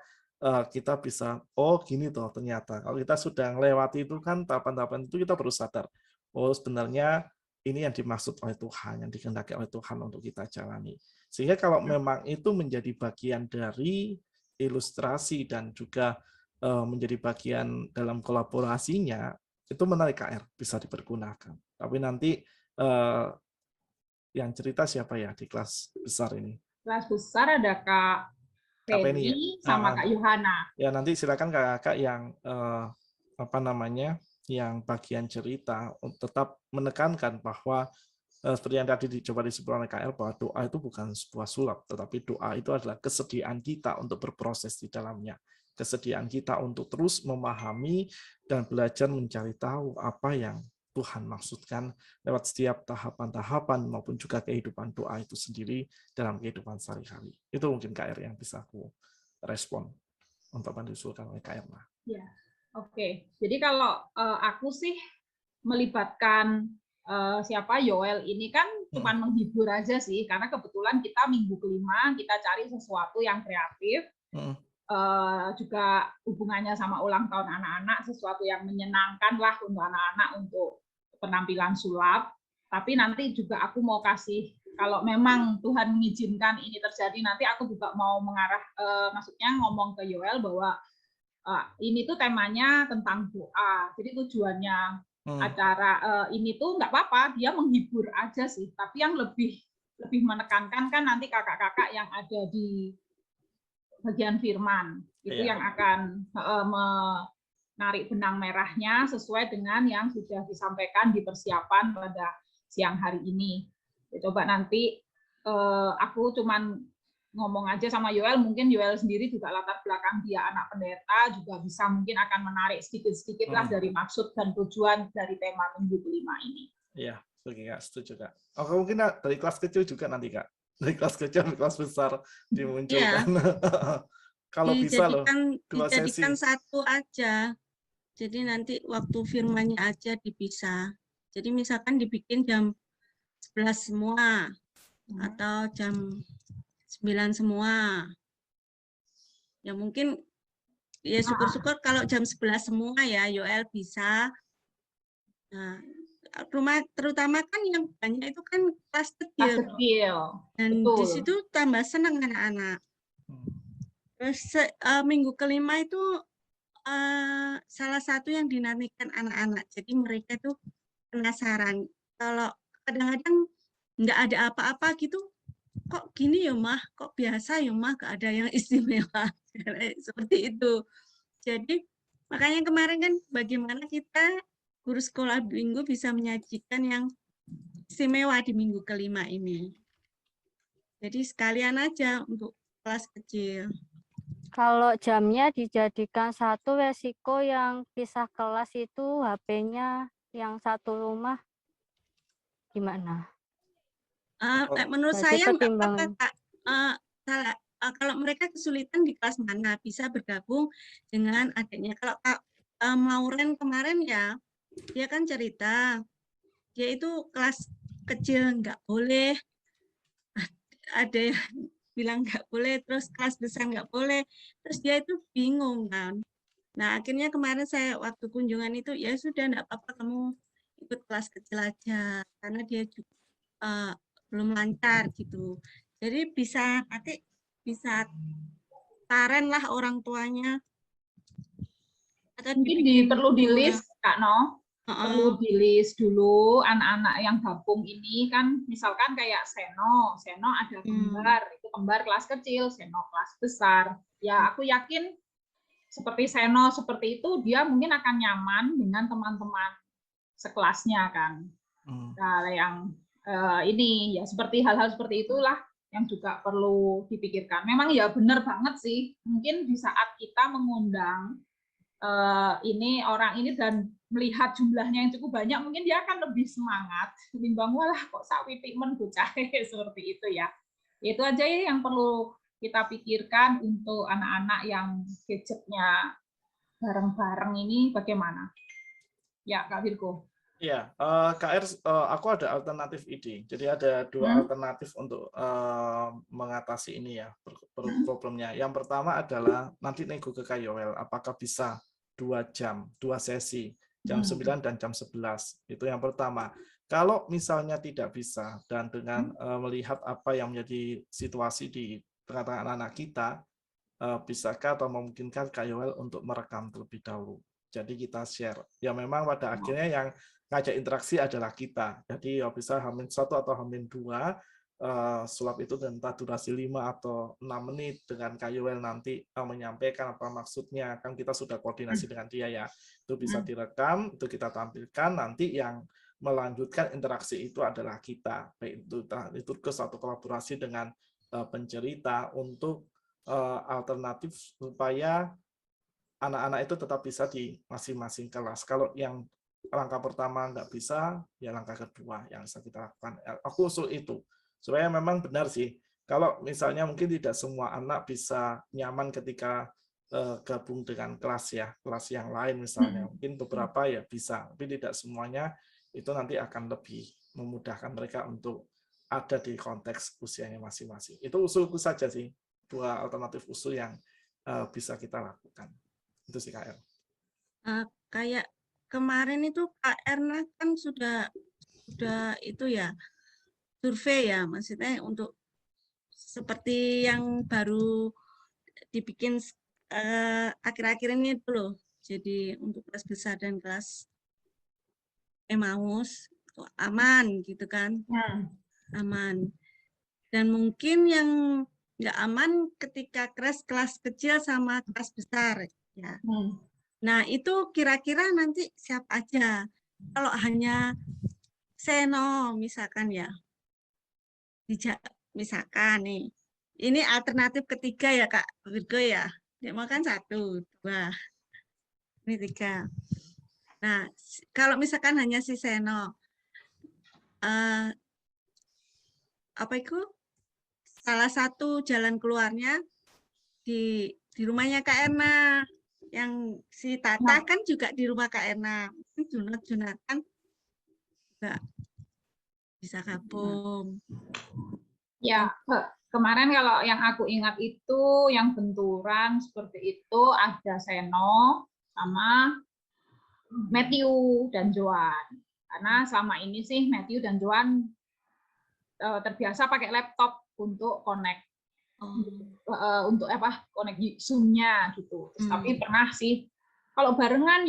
kita bisa gini toh ternyata kalau kita sudah melewati itu kan tahapan-tahapan itu kita baru sadar sebenarnya ini yang dimaksud oleh Tuhan, yang dikehendaki oleh Tuhan untuk kita jalani. Sehingga kalau memang itu menjadi bagian dari ilustrasi dan juga menjadi bagian dalam kolaborasinya, itu menarik KR, bisa dipergunakan. Tapi nanti yang cerita siapa ya di kelas besar ini? Kelas besar ada Kak Penny sama Kak Yohana. Ya nanti silakan kakak yang yang bagian cerita tetap menekankan bahwa seperti yang tadi dicoba disebutkan oleh KL bahwa doa itu bukan sebuah sulap, tetapi doa itu adalah kesediaan kita untuk berproses di dalamnya, kesediaan kita untuk terus memahami dan belajar mencari tahu apa yang Tuhan maksudkan lewat setiap tahapan-tahapan maupun juga kehidupan doa itu sendiri dalam kehidupan sehari-hari. Itu mungkin KR yang bisa aku respon untuk diusulkan oleh KR. Ya. Oke, jadi kalau aku sih melibatkan siapa Yoel ini kan cuma menghibur aja sih, karena kebetulan kita minggu kelima kita cari sesuatu yang kreatif, juga hubungannya sama ulang tahun anak-anak, sesuatu yang menyenangkan lah untuk anak-anak untuk penampilan sulap. Tapi nanti juga aku mau kasih, kalau memang Tuhan mengizinkan ini terjadi, nanti aku juga mau mengarah, maksudnya ngomong ke Yoel bahwa ini tuh temanya tentang doa. Jadi tujuannya acara ini tuh nggak apa-apa, dia menghibur aja sih. Tapi yang lebih menekankan kan nanti kakak-kakak yang ada di bagian firman itu yang akan menarik benang merahnya sesuai dengan yang sudah disampaikan di persiapan pada siang hari ini. Coba nanti aku cuman ngomong aja sama Yoel, mungkin Yoel sendiri juga latar belakang dia anak pendeta, juga bisa mungkin akan menarik sedikit-sedikit lah dari maksud dan tujuan dari tema minggu kelima ini. Iya, setuju Kak. Oh, mungkin dari kelas kecil juga nanti Kak. Dari kelas kecil sampai kelas besar dimunculkan. Kalau bisa loh, dijadikan satu aja. Jadi nanti waktu firmannya aja dipisah. Jadi misalkan dibikin jam 11 semua atau jam 9 semua. Ya mungkin ya syukur-syukur kalau jam 11 semua ya Yoel bisa. Nah, terutama kan yang banyak itu kan kelas kecil. Dan betul. Di situ tambah senang anak-anak. Terus minggu kelima itu salah satu yang dinantikan anak-anak. Jadi mereka tuh penasaran. Kalau kadang-kadang nggak ada apa-apa gitu, kok gini ya Mah, kok biasa ya Mah, gak ada yang istimewa. Seperti itu. Jadi makanya kemarin kan bagaimana kita guru sekolah minggu bisa menyajikan yang istimewa di minggu kelima ini. Jadi sekalian aja untuk kelas kecil. Kalau jamnya dijadikan satu, resiko yang pisah kelas itu HP-nya yang satu rumah gimana? Menurut saya nggak apa-apa Kak. Kalau mereka kesulitan di kelas mana, bisa bergabung dengan adiknya. Kalau Kak Mauren kemarin ya, dia kan cerita, dia itu kelas kecil nggak boleh, ada yang bilang nggak boleh, terus kelas besar nggak boleh, terus dia itu bingung kan. Nah akhirnya kemarin saya waktu kunjungan itu, ya sudah nggak apa-apa kamu ikut kelas kecil aja, karena dia juga belum lancar gitu. Jadi bisa nanti bisa saran lah orang tuanya. Atau mungkin perlu di list Kak No. Perlu di list dulu anak-anak yang gabung ini kan, misalkan kayak Seno ada kembar, itu kembar kelas kecil, Seno kelas besar. Ya aku yakin seperti Seno seperti itu dia mungkin akan nyaman dengan teman-teman sekelasnya kan. Nah, yang ini ya seperti hal-hal seperti itulah yang juga perlu dipikirkan. Memang ya benar banget sih, mungkin di saat kita mengundang ini orang ini dan melihat jumlahnya yang cukup banyak, mungkin dia akan lebih semangat ketimbang walah kok sawitik men bocah seperti itu ya. Itu aja ya yang perlu kita pikirkan untuk anak-anak yang gadgetnya bareng-bareng ini bagaimana? Ya Kak Virgo. Iya, KR, aku ada alternatif ide. Jadi ada dua alternatif untuk mengatasi ini ya problemnya. Yang pertama adalah nanti nego ke Kak Yoel, apakah bisa 2 jam, 2 sesi, jam 9 dan jam 11. Itu yang pertama. Kalau misalnya tidak bisa dan dengan melihat apa yang menjadi situasi di tengah-tengah anak-anak kita, bisakah atau memungkinkan Kak Yoel untuk merekam terlebih dahulu. Jadi kita share. Ya memang pada akhirnya yang ngajak interaksi adalah kita. Jadi ya bisa H-1 atau H-2 sulap itu entah durasi 5 atau 6 menit dengan Kak Yoel nanti menyampaikan apa maksudnya. Kan kita sudah koordinasi dengan dia ya. Itu bisa direkam, itu kita tampilkan, nanti yang melanjutkan interaksi itu adalah kita. Baik itu ke satu kolaborasi dengan pencerita untuk alternatif supaya anak-anak itu tetap bisa di masing-masing kelas. Kalau yang langkah pertama nggak bisa, ya langkah kedua yang bisa kita lakukan. Aku usul itu, supaya memang benar sih. Kalau misalnya mungkin tidak semua anak bisa nyaman ketika gabung dengan kelas ya, kelas yang lain misalnya. Mungkin beberapa ya bisa, tapi tidak semuanya. Itu nanti akan lebih memudahkan mereka untuk ada di konteks usianya masing-masing. Itu usulku saja sih, dua alternatif usul yang bisa kita lakukan. Itu sih KR. Kayak kemarin itu Kak Erna kan sudah udah itu ya survei ya, maksudnya untuk seperti yang baru dibikin akhir-akhir ini itu loh. Jadi untuk kelas besar dan kelas Emmaus aman gitu kan, aman. Dan mungkin yang nggak aman ketika kelas kecil sama kelas besar ya. Nah itu kira-kira nanti siapa aja? Kalau hanya seno misalkan ya, misalkan nih, ini alternatif ketiga ya Kak Virgo ya. Dia makan 1, 2, ini 3. Nah kalau misalkan hanya si seno, apa itu? Salah satu jalan keluarnya di rumahnya Kak Erna. Yang si Tata kan juga di rumah Kak Erna. Junatan juga bisa gabung. Ya, kemarin kalau yang aku ingat itu yang benturan seperti itu ada Seno sama Matthew dan Joan. Karena selama ini sih Matthew dan Joan terbiasa pakai laptop untuk connect. Untuk connect Zoom-nya gitu. Tapi pernah sih kalau barengan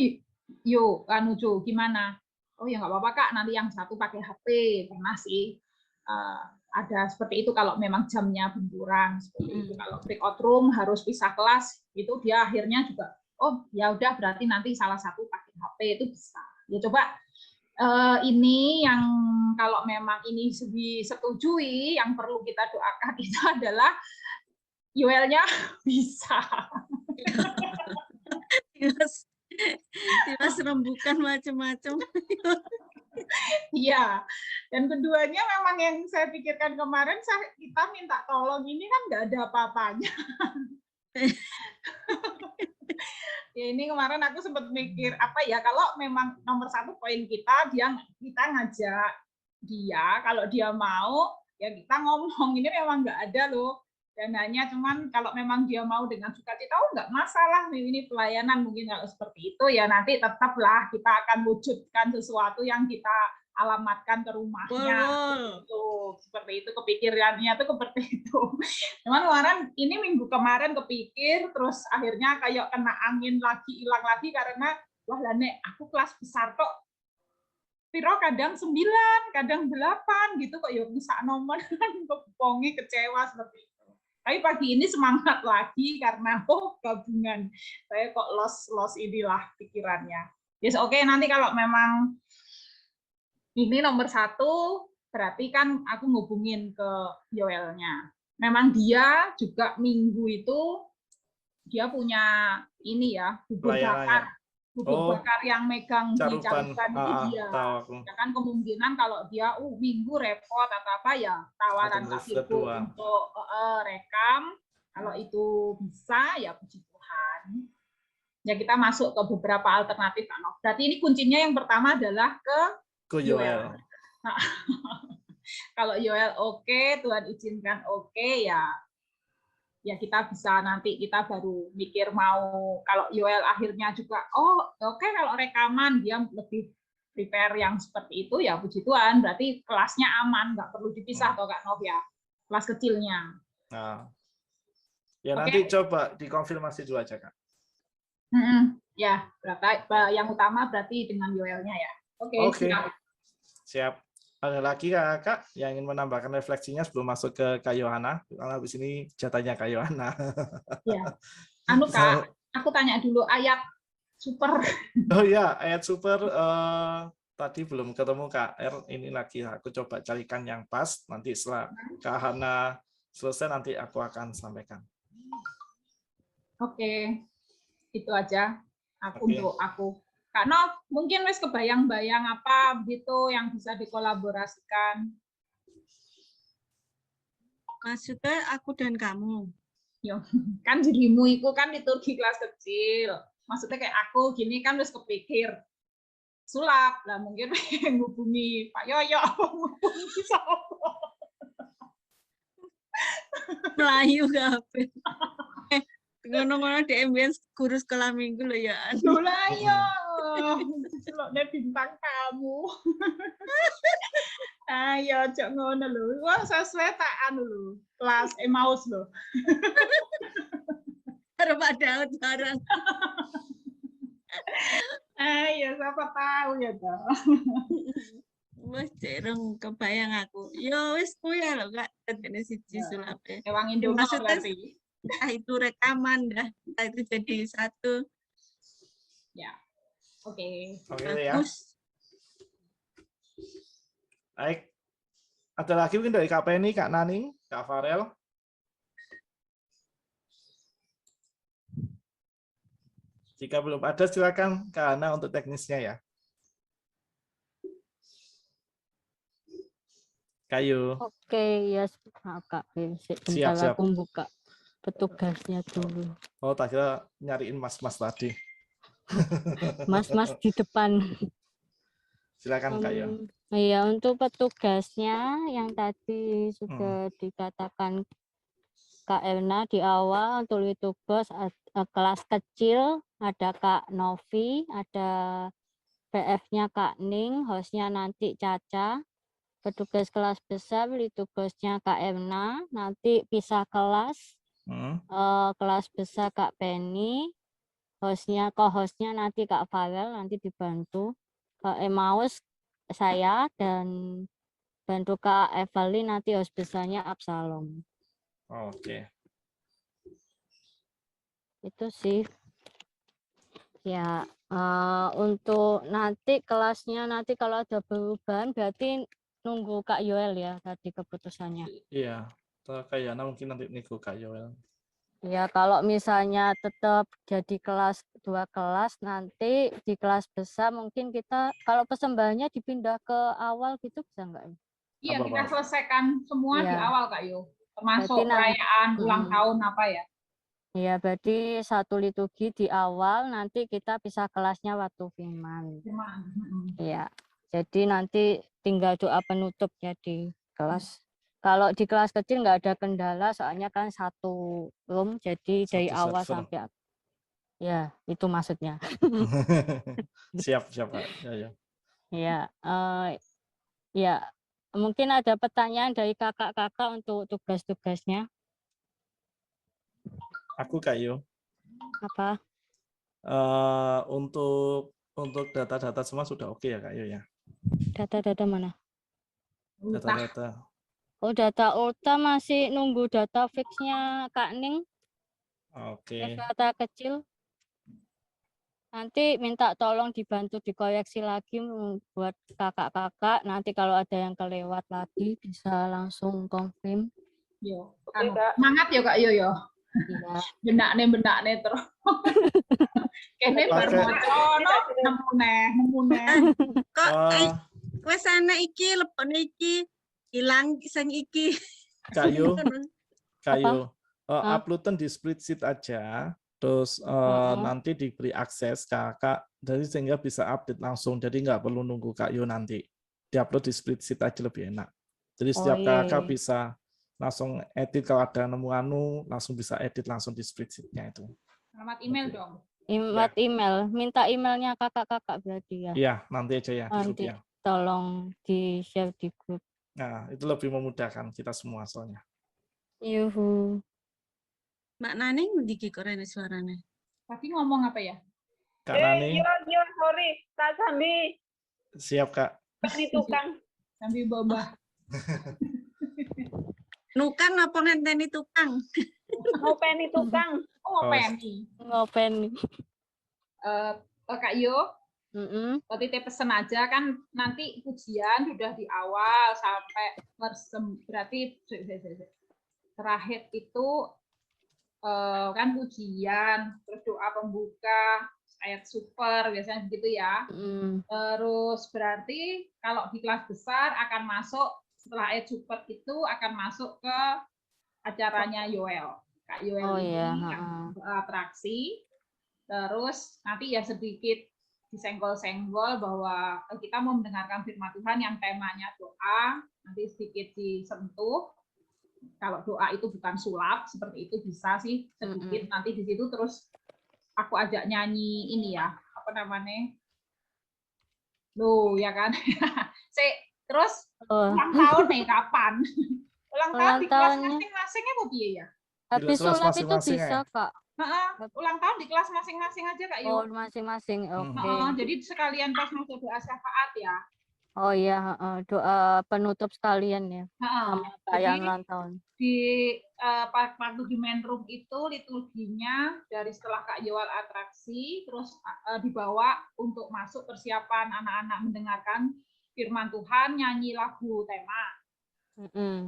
yuk Kanujo gimana? Oh ya nggak apa-apa Kak, nanti yang satu pakai HP. Pernah sih ada seperti itu kalau memang jamnya benturan seperti itu. Kalau breakout room harus pisah kelas itu dia akhirnya juga oh ya udah berarti nanti salah satu pakai HP itu bisa. Ya coba ini yang kalau memang ini disetujui yang perlu kita doakan itu adalah UL-nya bisa. Timas rembukan macam-macam. Iya. Dan keduanya memang yang saya pikirkan kemarin kita minta tolong ini kan nggak ada apa-apanya. Ya ini kemarin aku sempat mikir apa ya kalau memang nomor 1 poin kita ngajak dia kalau dia mau ya kita ngomong ini memang nggak ada loh dananya cuman kalau memang dia mau dengan sukacita nggak masalah ini pelayanan mungkin kalau seperti itu ya nanti tetaplah kita akan wujudkan sesuatu yang kita alamatkan ke rumahnya seperti itu kepikirannya tuh seperti itu. Cuman kemarin ini minggu kemarin kepikir terus akhirnya kayak kena angin lagi hilang lagi karena wah Lane aku kelas besar kok piro kadang 9 kadang 8 gitu kok ya bisa nomor kepongi kecewa seperti itu. Tapi pagi ini semangat lagi karena gabungan saya kok los inilah pikirannya. Yes oke, nanti kalau memang ini nomor 1 berarti kan aku ngubungin ke Yoelnya. Memang dia juga minggu itu dia punya ini ya bubur bakar yang megang di Caruban itu dia. Ya kan kemungkinan kalau dia minggu repot atau apa ya tawaran Kak Virgo untuk rekam. Kalau itu bisa ya puji Tuhan. Ya kita masuk ke beberapa alternatif. Berarti ini kuncinya yang pertama adalah ke Yoel. Nah, kalau Yoel oke, Tuhan izinkan oke ya kita bisa nanti kita baru mikir mau kalau Yoel akhirnya juga oke kalau rekaman dia lebih prepare yang seperti itu ya puji Tuhan berarti kelasnya aman nggak perlu dipisah toh Kak Nov ya kelas kecilnya. Nah, ya nanti coba dikonfirmasi dulu aja Kak. Ya berarti yang utama berarti dengan Yoelnya ya. Oke. Siap. Ada lagi Kak yang ingin menambahkan refleksinya sebelum masuk ke Kak Yohana? Karena habis ini jatahnya Kak Yohana. Ya. Kak, aku tanya dulu ayat super. Oh ya, ayat super tadi belum ketemu Kak R. Ini lagi aku coba carikan yang pas. Nanti setelah Kak Hana selesai nanti aku akan sampaikan. Oke. Itu aja untuk aku. Kak Nov, mungkin wis kebayang-bayang apa gitu yang bisa dikolaborasikan? Maksudnya aku dan kamu. Yo, kan dirimu itu kan di Turki kelas kecil. Maksudnya kayak aku gini kan wis kepikir. Sulap lah mungkin menghubungi Pak Yoyo, menghubungi siapa? Melayu gak Ngono-ngono DMBN guru sekolah minggu loh ya. Lah ya, celokne bintang kamu. Ayo, cok ngono lho. Wah, sesuai tak anu lho. Kelas Emmaus lho. Karo Pak Daud bareng. Ayo, siapa tahu ya toh. Wes cereng kebayang aku. Yo wis kuwi ya lho Kak, tentene siji sulape. Ewang Indo Maksudnya berarti. itu rekaman dah, itu jadi satu. Ya. Oke. Oke ya. Bagus. Baik. Ada lagi mungkin dari Kak Penny, Kak Naning, Kak Farel. Jika belum ada, silakan Kak Ana untuk teknisnya ya. Kayu. Oke, ya maaf Kak. Bentar Siap. aku buka petugasnya dulu. Oh, tak kira nyariin mas-mas tadi. Mas-mas di depan. Silakan Kak ya. Iya, untuk petugasnya yang tadi sudah dikatakan Kak Elna di awal, untuk tugas kelas kecil ada Kak Novi, ada PF-nya Kak Ning, hostnya nanti Caca. Petugas kelas besar tugasnya Kak Elna, nanti pisah kelas. Kelas besar Kak Penny, co-hostnya nanti Kak Farel, nanti dibantu Emmaus saya, dan bantu Kak Evelyn, nanti host besarnya Absalom. Oke. Itu sih ya. Untuk nanti kelasnya, nanti kalau ada perubahan berarti nunggu Kak Yoel ya tadi keputusannya. Iya, kayaknya mungkin nanti nego Kak Yoel. Ya, kalau misalnya tetap jadi kelas 2 kelas, nanti di kelas besar mungkin kita kalau persembahannya dipindah ke awal gitu bisa enggak? Iya, kita selesaikan semua di Iya. awal Kak Yo. Termasuk Berarti perayaan ulang tahun apa ya? Iya, berarti satu liturgi di awal, nanti kita pisah kelasnya waktu firman. Iya, jadi nanti tinggal doa penutup ya di kelas. Kalau di kelas kecil nggak ada kendala, soalnya kan satu room, jadi dari awal sampai ya itu maksudnya. Siap Kak. Ya, ya mungkin ada pertanyaan dari kakak-kakak untuk tugas-tugasnya. Aku Kak Yo. Apa? Untuk data-data semua sudah oke ya Kak Yo ya. Data-data mana? Data-data. Oh, data ulta masih nunggu data fixnya Kak Ning. Oke. Data kecil. Nanti minta tolong dibantu dikoreksi lagi buat kakak-kakak. Nanti kalau ada yang kelewat lagi bisa langsung konfirm. Yo, semangat yo Kak Yo yo. Iya. Benakne terus. Kene baru ngono nemu neh. Kok wes ana iki lepone iki hilang sing iki. Kayu uploadan di spreadsheet aja, terus nanti diberi akses kakak, jadi sehingga bisa update langsung, jadi nggak perlu nunggu Kak Yo nanti diupload di spreadsheet aja lebih enak. Jadi setiap kakak bisa langsung edit, kalau ada nemu langsung bisa edit langsung di spreadsheet-nya itu. Alamat email dong. Alamat email, minta emailnya kakak-kakak berarti ya. Iya, nanti aja ya di grup ya. Tolong di-share di grup. Nah, itu lebih memudahkan kita semua soalnya. Yuhu. Mbak Naning ndiki kok rene suarane. Tadi ngomong apa ya? Kak Naning. Yo, sorry, tak sambil. Siap Kak. Ini tukang. Sambil babah. Nukang apa ngenteni tukang? Ngopeni tukang. Ngopeni. Kak Yo, titip pesen aja kan nanti ujian sudah di awal sampai berarti terakhir itu kan ujian, terus doa pembuka, ayat super biasanya begitu ya. Terus berarti kalau di kelas besar akan masuk setelah ayat super itu akan masuk ke acaranya Yoel. Kak Yoel ini atraksi. Terus nanti ya sedikit disenggol-senggol bahwa kita mau mendengarkan firman Tuhan yang temanya doa, nanti sedikit disentuh. Kalau doa itu bukan sulap, seperti itu bisa sih sedikit. Nanti di situ terus aku ajak nyanyi ini ya, apa namanya? Loh, ya kan? Terus ulang tahun nih kapan? Ulang tahun di kelas masing-masingnya mau piye ya? Habis sulap itu bisa, Kak. Ulang tahun di kelas masing-masing aja, Kak Yu. Oh, masing-masing. Oke. Jadi sekalian pas mau doa syafaat ya. Oh iya, doa penutup sekalian ya. Sama perayaan ulang tahun. Di waktu di main room itu liturginya dari setelah Kak Yoel atraksi, terus dibawa untuk masuk persiapan anak-anak mendengarkan firman Tuhan, nyanyi lagu tema.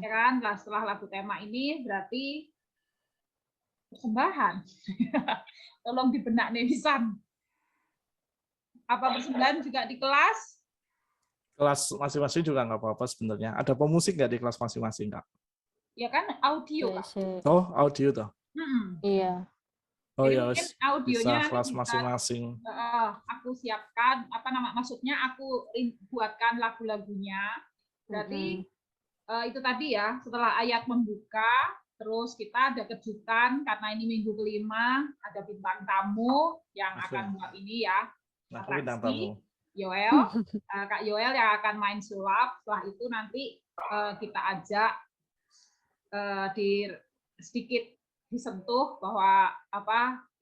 Ya kan? Setelah lagu tema ini berarti persembahan. Tolong dibenak Nevisan. Apa persembahan juga di kelas? Kelas masing-masing juga nggak apa-apa sebenarnya. Ada pemusik nggak di kelas masing-masing, Kak? Ya kan audio, Kak. Oh, audio toh? Iya. Oh jadi ya, audionya bisa kelas masing-masing. Aku siapkan, maksudnya aku buatkan lagu-lagunya. Berarti itu tadi ya, setelah ayat membuka, terus kita ada kejutan karena ini minggu kelima, ada bintang tamu yang akan buat ini ya. Nah, bintang tamu. Yoel, Kak Yoel yang akan main sulap. Setelah itu nanti kita ajak sedikit disentuh bahwa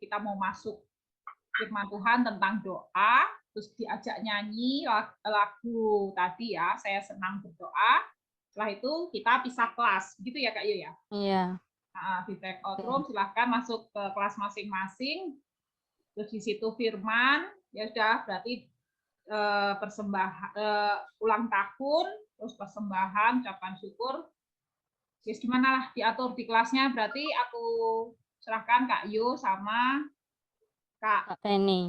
kita mau masuk firman Tuhan tentang doa, terus diajak nyanyi lagu tadi ya, saya senang berdoa. Setelah itu kita pisah kelas, gitu ya Kak Yu ya? Iya. Di breakout room silahkan masuk ke kelas masing-masing. Terus di situ firman, ya sudah berarti persembahan ulang tahun, terus persembahan, ucapan syukur. Yes, gimana lah diatur di kelasnya, berarti aku serahkan Kak Yu sama Kak Penny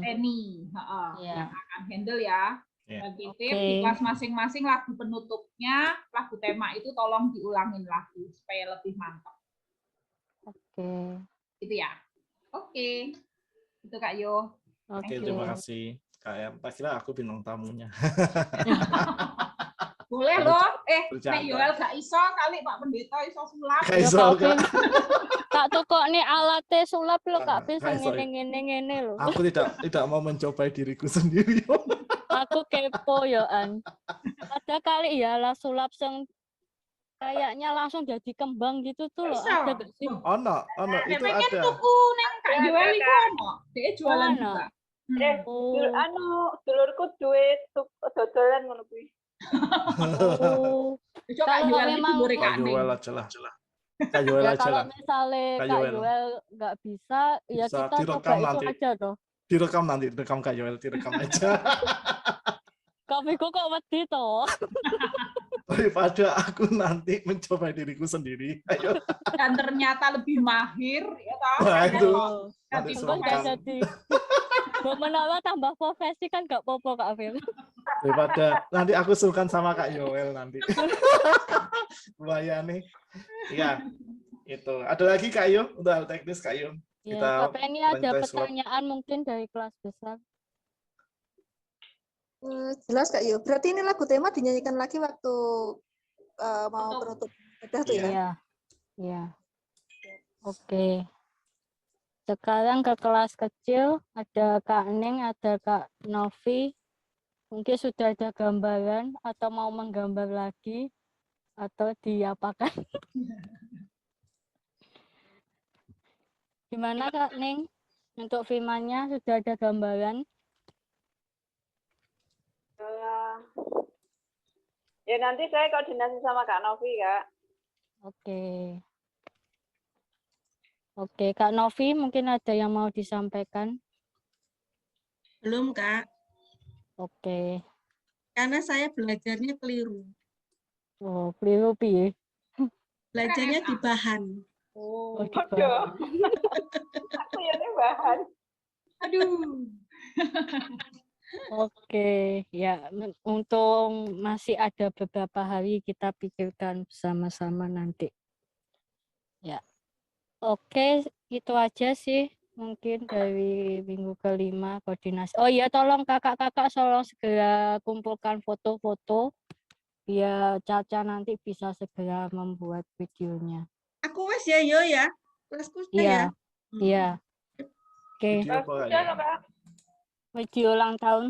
yang akan handle ya. Bagi tim di kelas masing-masing lagu penutupnya, lagu tema itu tolong diulangin lagi supaya lebih mantap. Itu ya. Itu Kak Yu. Terima kasih. Kak kira aku bintang tamunya. Boleh loh. Nek Yoel gak iso kali Pak Pendeta iso sulap. Gak iso Kak. Tak tukok nih alatnya sulap lo Kak bisa ngene lo. Aku tidak mau mencoba diriku sendiri. Aku kepo ya An. Ada kali ya lah sulap sing kayaknya langsung jadi kembang gitu tuh loh. Ada gak sih? Ono itu ada. Pengen tuku neng Kak Yoel iku ono. Dia jualan juga. Dulurku duit dodolan ngono kuwi. Kalau memang Kak Yoel aja lah. Kak Yoel aja lah. Kalau misalnya Kak Yoel nggak bisa, ya kita coba itu aja toh. Direkam nanti, direkam Kak Yoel, direkam aja. Kok wedi toh. Daripada aku nanti mencoba diriku sendiri. Ayo. Dan ternyata lebih mahir, ya toh. Wah, itu. Nanti jadi. Menawa tambah profesi kan gak apa-apa Kak Afil. Daripada nanti aku sukan sama Kak Yoel nanti. Lumayan nih. Iya. Itu. Ada lagi Kak Yu untuk hal teknis Kak Yu. Ya, Kak Penny ada pertanyaan mungkin dari kelas besar. Jelas Kak Yu. Berarti ini lagu tema dinyanyikan lagi waktu mau penutup ibadah tuh ya? Iya. Oke. Sekarang ke kelas kecil, ada Kak Neng, ada Kak Novi. Mungkin sudah ada gambaran atau mau menggambar lagi atau diapakan? Gimana Kak Neng? Untuk firmannya sudah ada gambaran? Ya nanti saya koordinasi sama Kak Novi, Kak. Oke, Kak Novi mungkin ada yang mau disampaikan? Belum, Kak. Oke. Karena saya belajarnya keliru. Oh, keliru piye? Belajarnya di bahan. Oh, di bahan. Aku ya bahan. Aduh. Oke, ya untuk masih ada beberapa hari kita pikirkan bersama-sama nanti. Ya. Oke, itu aja sih mungkin dari minggu kelima koordinasi. Oh iya, tolong kakak-kakak tolong segera kumpulkan foto-foto biar Caca nanti bisa segera membuat videonya. Aku wes ya yo ya. Kelasku sudah ya. Iya, iya. Oke, Video apa Kak Udah Yo? loh, Kak. video ulang tahun.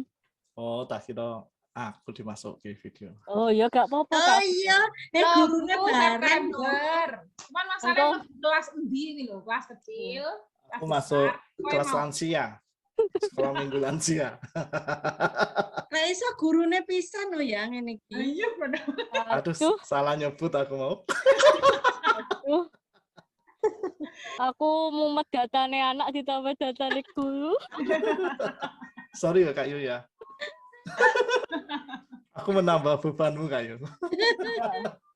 Oh, tak kira aku dimasukin video. Oh ya gak apa-apa Oh Kak. iya, gurunya Loh, bareng loh. September. Cuman masalahnya Engkau- lebih kelas endi ini loh, kelas kecil. Aku kelas masuk besar. Kowe kelas mau- lansia. Sekolah minggu lansia. Lah iso gurune pisan loh ya ngene iki. Iya, bener. Aduh, Aduh, salah nyebut aku mau. aduh. Aku mau datane anak ditambah datane guru. Sorry ya Kak Yu ya. Aku menambah bebanmu Kak Yu.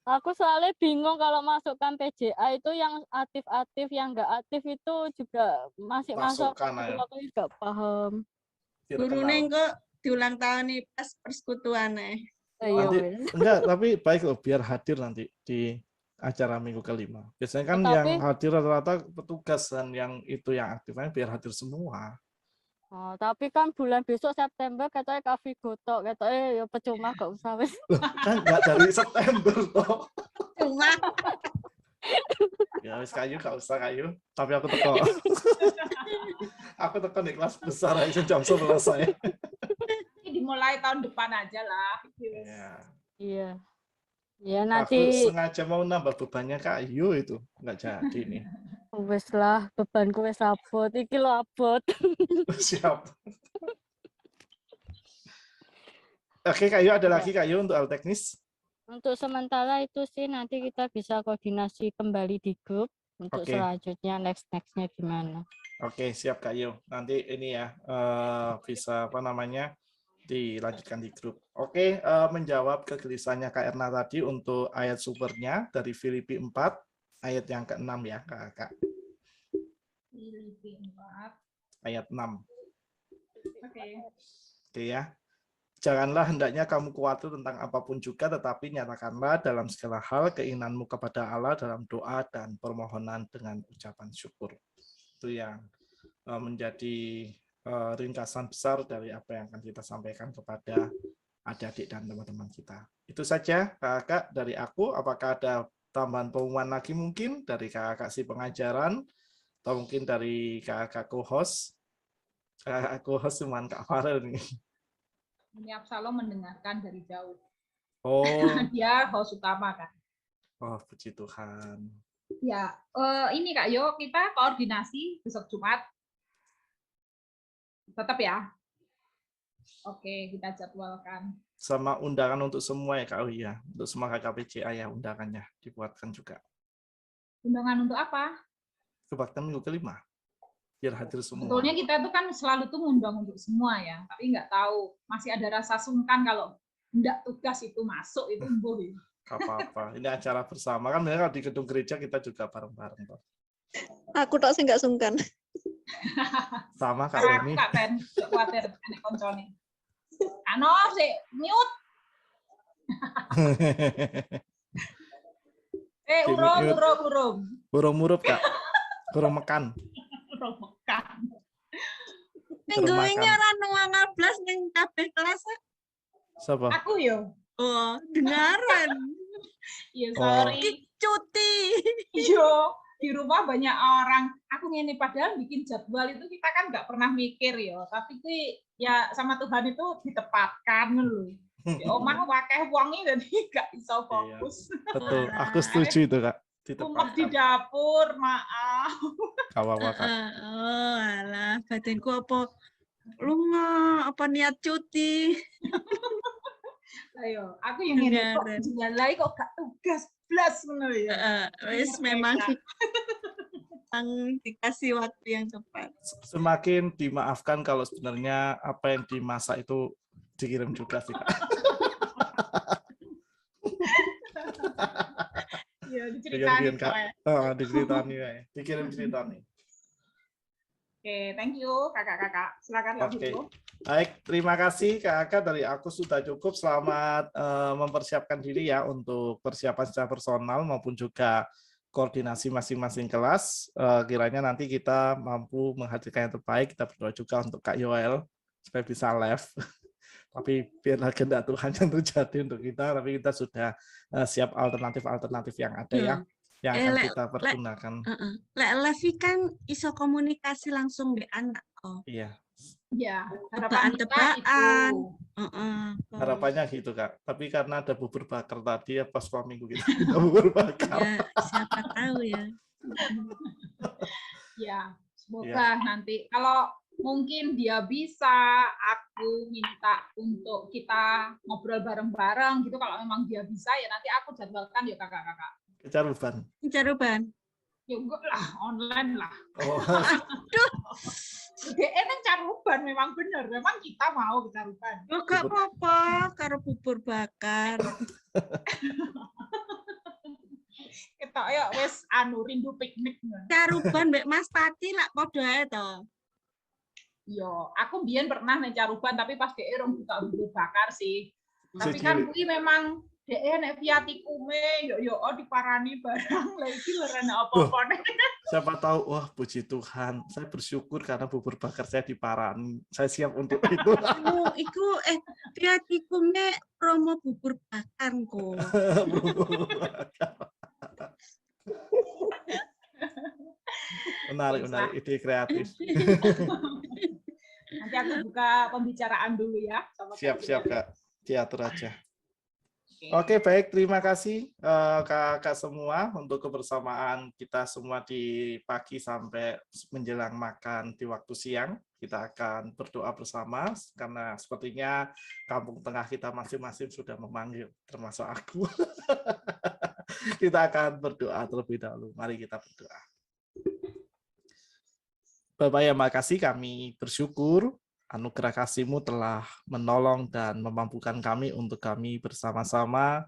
Aku soalnya bingung kalau masukkan PJA itu yang aktif-aktif, yang enggak aktif itu juga masih masuk. Masukkan ayo. Aku enggak paham. Biar Gurune kenal. engko diulang tahun nih pas persekutuane. Iya, Nanti wes. enggak, tapi baik loh biar hadir nanti di acara minggu kelima. Biasanya kan yang Tetapi- hadir rata-rata petugas dan yang itu yang aktifnya biar hadir semua. Oh, tapi kan bulan besok September katanya Kak Vigo tok, katanya ya percuma gak usah wes. Loh, kan enggak dari September toh. Cuma Ya wis Kayu gak usah Kayu, tapi aku teko. Aku teko di kelas besar aja jam 11 saya. Ini dimulai tahun depan aja lah. Ya. Iya. Ya Aku nanti sengaja mau nambah bebannya Kayu itu, enggak jadi nih. wes lah bebanku wes abot, iki lo abot. Siap. Oke Kayu, ada lagi Kayu untuk hal teknis? Untuk sementara itu sih nanti kita bisa koordinasi kembali di grup untuk Oke. selanjutnya nextnya gimana. Oke, siap Kak Yu. Nanti ini ya bisa apa namanya dilanjutkan di grup. Oke, menjawab kegelisahannya Kak Erna tadi untuk ayat sumbernya dari Filipi 4 ayat yang ke-6 ya Kak. Filipi 4. Ayat 6. Oke. Oke ya. Janganlah hendaknya kamu khawatir tentang apapun juga, tetapi nyatakanlah dalam segala hal keinginanmu kepada Allah dalam doa dan permohonan dengan ucapan syukur. Itu yang menjadi ringkasan besar dari apa yang akan kita sampaikan kepada adik-adik dan teman-teman kita. Itu saja kakak dari aku. Apakah ada tambahan pengumuman lagi mungkin dari kakak si pengajaran atau mungkin dari kakak co-host? Kakak co-host cuman Kak Farel nih. Ini Absalom mendengarkan dari jauh. Oh, Dia host utama kan. oh puji Tuhan. Ya, ini Kak Yo, kita koordinasi besok Jumat. Tetap ya. Oke, kita jadwalkan. Sama undangan untuk semua ya Kak Wi ya. Untuk semua kakak PCA ya undangannya dibuatkan juga. Undangan untuk apa? Kebaktian minggu kelima. Biar hadir semua. Sebetulnya kita tuh kan selalu tuh ngundang untuk semua ya, tapi nggak tahu masih ada rasa sungkan kalau enggak tugas itu masuk itu embuh. Ya. Gak apa-apa. Ini acara bersama kan. Kalau di gedung gereja kita juga bareng-bareng. Toh. Aku tak sih nggak sungkan. Sama Kak Karena aku Beni. Kak Ben, gak khawatir anek koncone. Ano sih mute. Urung. Burung murup Kak. Burung mekan. Urung mekan. minggu Termakan. ini ora nuangal blas ning kabeh kelas. Siapa? Aku yo. Oh, dengaran. Iya Oh. sorry. Cuti. Yo di rumah banyak orang. Aku ngene padahal bikin jadwal itu kita kan nggak pernah mikir yo. Tapi itu ya sama Tuhan itu ditepatkan loh. Di omah wakeh wongi jadi nggak bisa fokus. Betul. Aku setuju itu Kak. Rumah di Ditepatkan. dapur, maaf. Gak apa-apa Kak. Oh, alah, batinku apa lunga, apa niat cuti. Ayo, aku yang ngene kok Dengaran. jenjalai kok gak tugas blas ngono ya. Wis memang dikasih waktu yang cepat. Semakin dimaafkan kalau sebenarnya apa yang dimasak itu dikirim juga sih Kak. Iya, diceritain Kak. soalnya. Oh, diceritani ya. Dikirim cerita nih. Oke, thank you kakak-kakak. Silakan Kak Oke. Vito. Baik, terima kasih kakak dari aku sudah cukup. Selamat mempersiapkan diri ya untuk persiapan secara personal maupun juga koordinasi masing-masing kelas. Kiranya nanti kita mampu menghadirkan yang terbaik. Kita berdoa juga untuk Kak Yoel supaya bisa live Tapi biarlah kehendak Tuhan yang terjadi untuk kita, tapi kita sudah siap alternatif-alternatif yang ada ya, yang akan kita pergunakan. Lek Levi kan iso komunikasi langsung di anak. Iya. Ya, harapan kita itu. Harapannya gitu Kak. Tapi karena ada bubur bakar tadi ya, pas minggu kita bubur bakar. Ya, siapa tahu ya. Ya, semoga nanti kalau mungkin dia bisa, aku minta untuk kita ngobrol bareng-bareng gitu. Kalau memang dia bisa ya nanti aku jadwalkan ya kakak-kakak. Caruban. Ya enggak lah, online lah. Oh. Aduh. Emang caruban memang benar, memang kita mau caruban. Oh, gak apa-apa, karo bubur bakar. Kita ya wes rindu piknik. Caruban mbek Mas Pati lak padha ae to. Yo, aku biyen pernah nek caruban tapi pas dhek rong buka bubur bakar sih. Tapi kan kuwi memang dhek nek viatikume yo diparani barang lha iki lerene apa-apa. Siapa tahu, wah puji Tuhan, saya bersyukur karena bubur bakar saya diparani. Saya siap untuk itu. Iku viatikume promo bubur bakar kok. Menarik, ide kreatif. Nanti aku buka pembicaraan dulu ya. Siap Kak, diatur aja. Oke, baik. Terima kasih kakak semua untuk kebersamaan kita semua di pagi sampai menjelang makan di waktu siang. Kita akan berdoa bersama karena sepertinya kampung tengah kita masing-masing sudah memanggil, termasuk aku. Kita akan berdoa terlebih dahulu. Mari kita berdoa. Bapak yang makasih, kami bersyukur anugerah kasih-Mu telah menolong dan memampukan kami untuk kami bersama-sama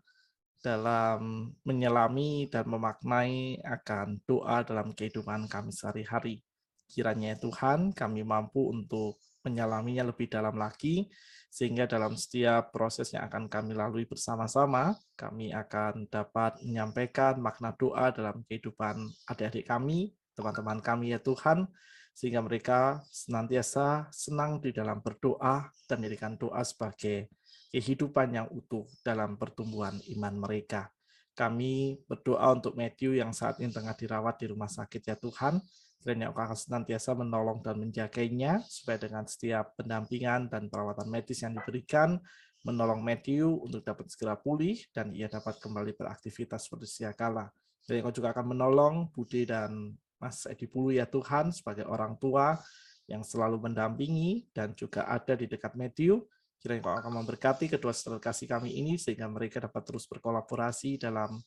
dalam menyelami dan memaknai akan doa dalam kehidupan kami sehari-hari. Kiranya Tuhan kami mampu untuk menyelaminya lebih dalam lagi, sehingga dalam setiap proses yang akan kami lalui bersama-sama, kami akan dapat menyampaikan makna doa dalam kehidupan adik-adik kami, teman-teman kami ya Tuhan, sehingga mereka senantiasa senang di dalam berdoa dan menjadikan doa sebagai kehidupan yang utuh dalam pertumbuhan iman mereka. Kami berdoa untuk Matthew yang saat ini tengah dirawat di rumah sakit ya Tuhan, kiranya Engkau akan senantiasa menolong dan menjaganya, supaya dengan setiap pendampingan dan perawatan medis yang diberikan, menolong Matthew untuk dapat segera pulih dan ia dapat kembali beraktivitas seperti sedia kala. Dan Engkau juga akan menolong Budi dan Mas Edi Pulu ya Tuhan sebagai orang tua yang selalu mendampingi dan juga ada di dekat Matthew. Kiranya Engkau akan memberkati kedua saudara kasih kami ini sehingga mereka dapat terus berkolaborasi dalam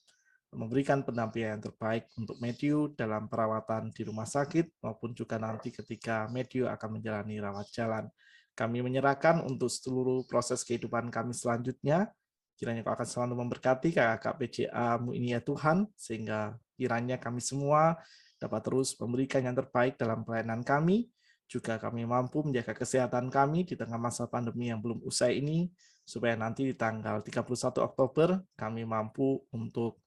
memberikan pendampingan yang terbaik untuk Matthew dalam perawatan di rumah sakit maupun juga nanti ketika Matthew akan menjalani rawat jalan. Kami menyerahkan untuk seluruh proses kehidupan kami selanjutnya. Kiranya Engkau akan selalu memberkati kakak PJA-Mu ini ya Tuhan, sehingga kiranya kami semua dapat terus memberikan yang terbaik dalam pelayanan kami, juga kami mampu menjaga kesehatan kami di tengah masa pandemi yang belum usai ini, supaya nanti di tanggal 31 Oktober kami mampu untuk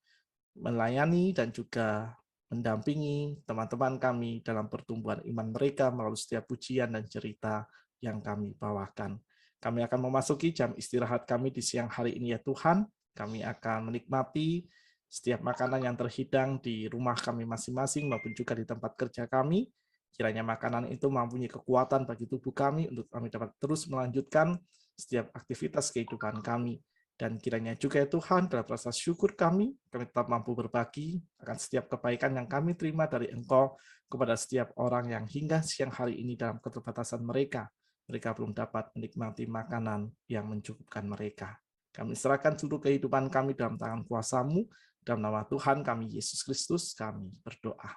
melayani dan juga mendampingi teman-teman kami dalam pertumbuhan iman mereka melalui setiap pujian dan cerita yang kami bawakan. Kami akan memasuki jam istirahat kami di siang hari ini ya Tuhan, kami akan menikmati setiap makanan yang terhidang di rumah kami masing-masing maupun juga di tempat kerja kami. Kiranya makanan itu mempunyai kekuatan bagi tubuh kami untuk kami dapat terus melanjutkan setiap aktivitas kehidupan kami. Dan kiranya juga ya Tuhan, dalam rasa syukur kami tetap mampu berbagi akan setiap kebaikan yang kami terima dari Engkau kepada setiap orang yang hingga siang hari ini dalam keterbatasan mereka belum dapat menikmati makanan yang mencukupkan mereka. Kami serahkan seluruh kehidupan kami dalam tangan kuasa-Mu. Dalam nama Tuhan kami, Yesus Kristus, kami berdoa.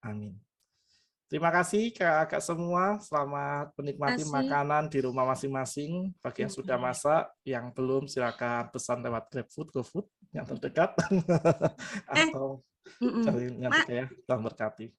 Amin. Terima kasih kakak-kakak semua. Selamat menikmati makanan di rumah masing-masing. Bagi yang sudah masak, yang belum silakan pesan lewat GrabFood, GoFood yang terdekat. Atau cari yang ya. Tuhan berkati.